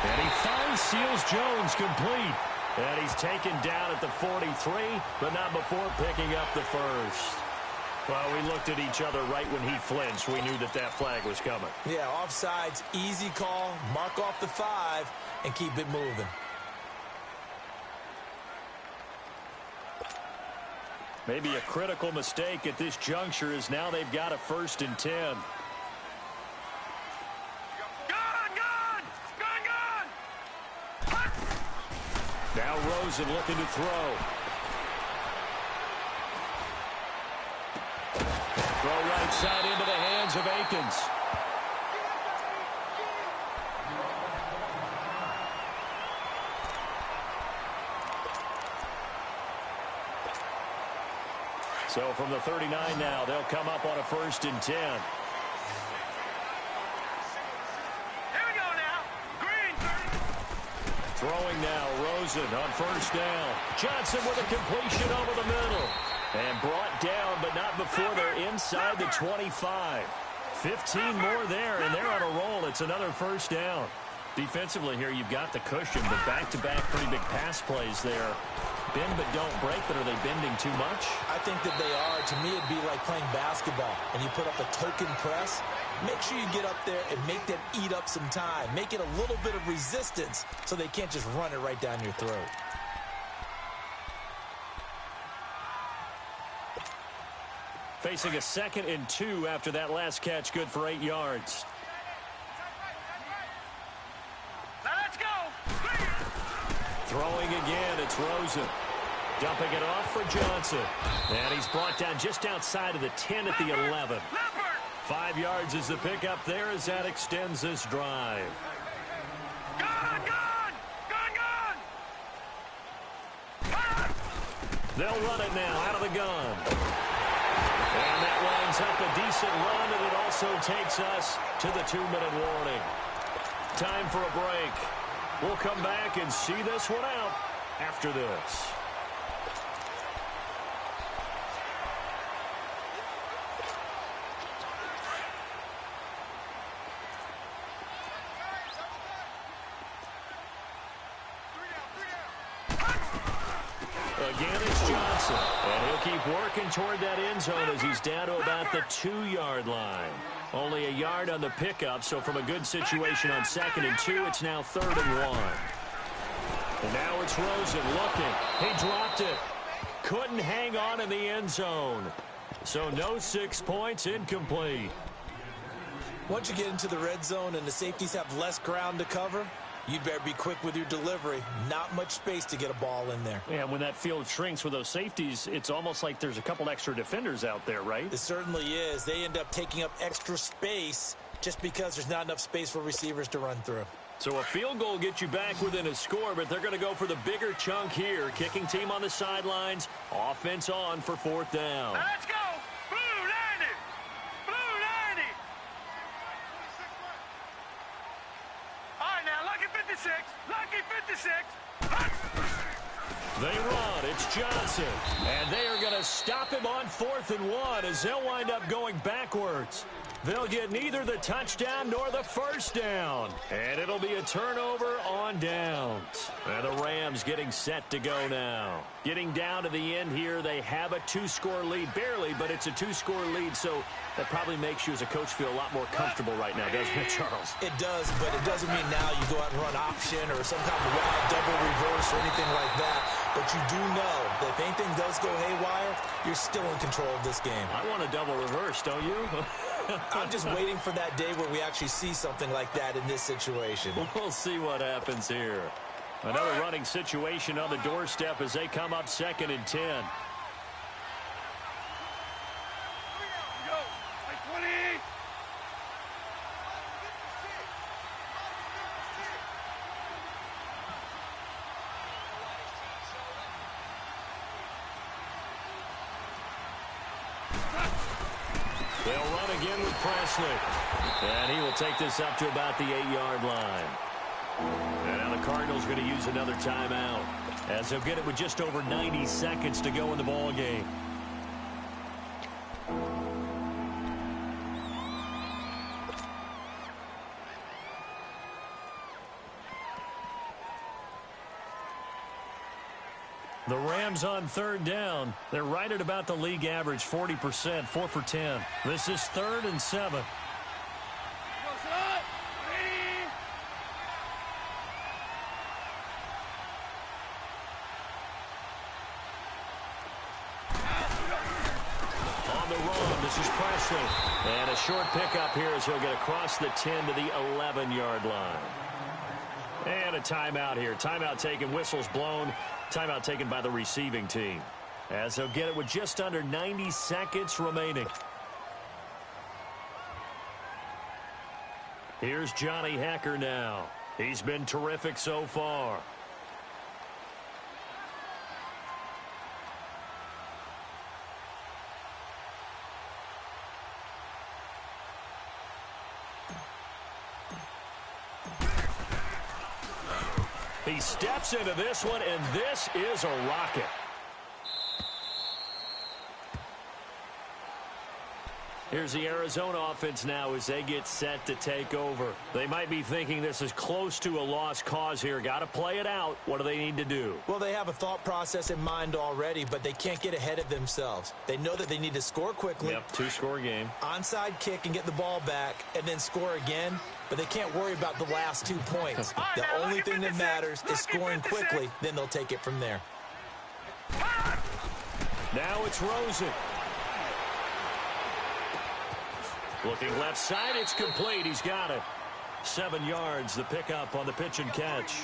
And he finds Seals Jones complete. And he's taken down at the 43, but not before picking up the first. Well, we looked at each other right when he flinched. We knew that that flag was coming. Yeah, offsides, easy call. Mark off the 5 and keep it moving. Maybe a critical mistake at this juncture is now they've got a 1st and 10. Now Rosen looking to throw. Throw right side into the hands of Akins. So from the 39 now, they'll come up on a 1st and 10. Throwing now, Rosen on first down. Johnson with a completion over the middle. And brought down, but not before they're inside the 25. 15 more there, and they're on a roll. It's another 1st down. Defensively here, you've got the cushion, but back-to-back pretty big pass plays there. Bend but don't break, but are they bending too much? I think that they are. To me, it'd be like playing basketball, and you put up a token press. Make sure you get up there and make them eat up some time. Make it a little bit of resistance so they can't just run it right down your throat. Facing a 2nd and 2 after that last catch, good for 8 yards. Let's go. Throwing again, it's Rosen. Dumping it off for Johnson. And he's brought down just outside of the 10 at the 11. 5 yards is the pickup there as that extends this drive. Gone, gone, gone, gone. They'll run it now out of the gun. And that lines up a decent run, and it also takes us to the 2-minute warning. Time for a break. We'll come back and see this one out after this. Again, it's Johnson, and he'll keep working toward that end zone as he's down to about the 2-yard line. Only a yard on the pickup, so from a good situation on 2nd and 2, it's now 3rd and 1. And now it's Rosen looking. He dropped it. Couldn't hang on in the end zone. So no 6 points, incomplete. Once you get into the red zone and the safeties have less ground to cover, you'd better be quick with your delivery. Not much space to get a ball in there. Yeah, when that field shrinks with those safeties, it's almost like there's a couple extra defenders out there, right? It certainly is. They end up taking up extra space just because there's not enough space for receivers to run through. So a field goal gets you back within a score, but they're going to go for the bigger chunk here. Kicking team on the sidelines. Offense on for 4th down. Let's go. Blue 90. Blue 90. All right, now, lucky 56. Lucky 56. They run. It's Johnson. And they are going to stop him on 4th and 1 as they'll wind up going backwards. They'll get neither the touchdown nor the first down. And it'll be a turnover on downs. And the Rams getting set to go now. Getting down to the end here, they have a 2-score lead. Barely, but it's a 2-score lead, so that probably makes you as a coach feel a lot more comfortable right now, doesn't it, Charles? It does, but it doesn't mean now you go out and run option or some kind of wild double reverse or anything like that. But you do know that if anything does go haywire, you're still in control of this game. I want a double reverse, don't you? I'm just waiting for that day where we actually see something like that in this situation. We'll see what happens here. Another running situation on the doorstep as they come up 2nd and 10. Go. 20. They'll run again with Presley. And he will take this up to about the 8-yard line. And now the Cardinals going to use another timeout as they'll get it with just over 90 seconds to go in the ball game. The Rams on 3rd down. They're right at about the league average, 40%, 4 for 10. This is 3rd and 7. On the run, this is Presley. And a short pickup here as he'll get across the 10 to the 11-yard line. And a timeout here. Timeout taken, whistles blown. Timeout taken by the receiving team. As they'll get it with just under 90 seconds remaining. Here's Johnny Hekker now. He's been terrific so far. He steps into this one, and this is a rocket. Here's the Arizona offense now as they get set to take over. They might be thinking this is close to a lost cause here. Got to play it out. What do they need to do? Well, they have a thought process in mind already, but they can't get ahead of themselves. They know that they need to score quickly. Yep, two-score game. Onside kick and get the ball back and then score again, but they can't worry about the last 2 points. The only thing that matters is scoring quickly, then they'll take it from there. Now it's Rosen. Looking left side, it's complete. He's got it. 7 yards, the pickup on the pitch and catch.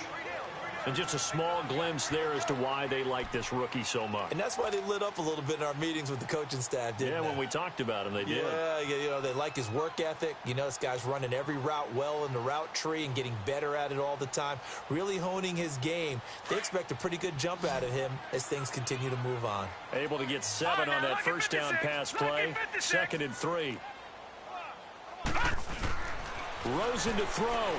And just a small glimpse there as to why they like this rookie so much. And that's why they lit up a little bit in our meetings with the coaching staff, didn't they? Yeah, when we talked about him, they did. Yeah, you know, they like his work ethic. You know, this guy's running every route well in the route tree and getting better at it all the time, really honing his game. They expect a pretty good jump out of him as things continue to move on. Able to get 7 on that first down pass play. 2nd and 3. Rosen to throw.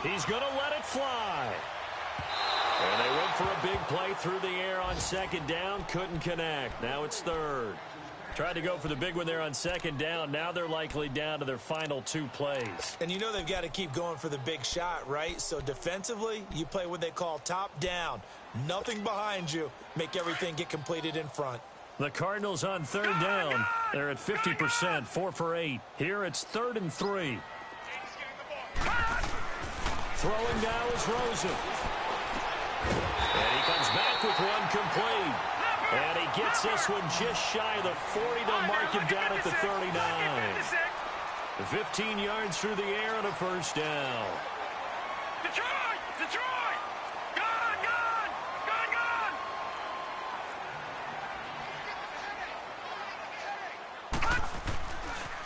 He's going to let it fly. And they went for a big play through the air on 2nd down. Couldn't connect. Now it's 3rd. Tried to go for the big one there on 2nd down. Now they're likely down to their final 2 plays. And you know they've got to keep going for the big shot, right? So defensively, you play what they call top down. Nothing behind you. Make everything get completed in front. The Cardinals on 3rd down. They're at 50%, 4 for 8. Here it's 3rd and 3. Throwing now is Rosen. And he comes back with one complete. And he gets this one just shy of the 40. They'll mark him down at the 39. 15 yards through the air and a first down. Detroit! Detroit! Gone! Gone! Gone! Gone!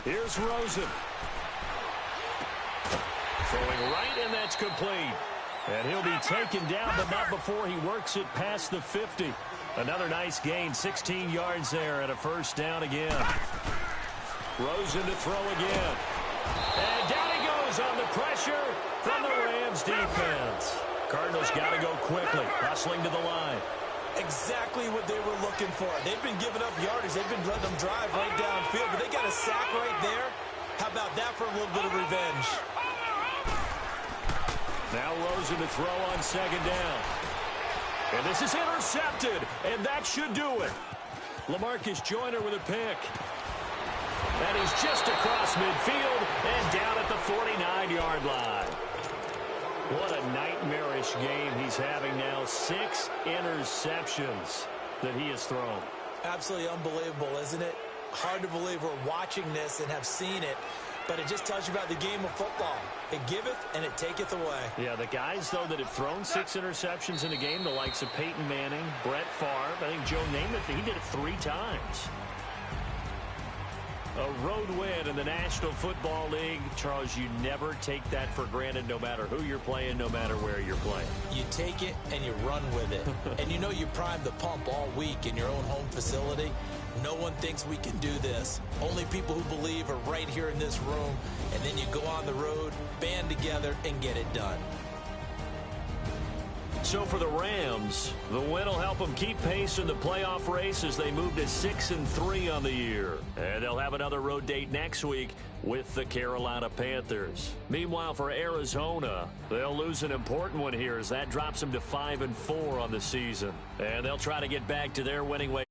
Here's Rosen. Throwing right, and that's complete. And he'll be taken down, but not before he works it past the 50. Another nice gain, 16 yards there, and a first down again. Rosen to throw again. And down he goes on the pressure from the Rams defense. Cardinals got to go quickly, hustling to the line. Exactly what they were looking for. They've been giving up yardage. They've been letting them drive right downfield, but they got a sack right there. How about that for a little bit of revenge? Now Rosen to throw on 2nd down. And this is intercepted, and that should do it. LaMarcus Joyner with a pick. And he's just across midfield and down at the 49-yard line. What a nightmarish game he's having now. 6 interceptions that he has thrown. Absolutely unbelievable, isn't it? Hard to believe we're watching this and have seen it. But it just tells you about the game of football. It giveth and it taketh away. Yeah, the guys, though, that have thrown 6 interceptions in a game, the likes of Peyton Manning, Brett Favre, I think Joe Namath, he did it 3 times. A road win in the National Football League. Charles, you never take that for granted no matter who you're playing, no matter where you're playing. You take it and you run with it. And you know you primed the pump all week in your own home facility. No one thinks we can do this. Only people who believe are right here in this room. And then you go on the road, band together, and get it done. So for the Rams, the win will help them keep pace in the playoff race as they move to 6-3 on the year. And they'll have another road date next week with the Carolina Panthers. Meanwhile, for Arizona, they'll lose an important one here as that drops them to 5-4 on the season. And they'll try to get back to their winning way.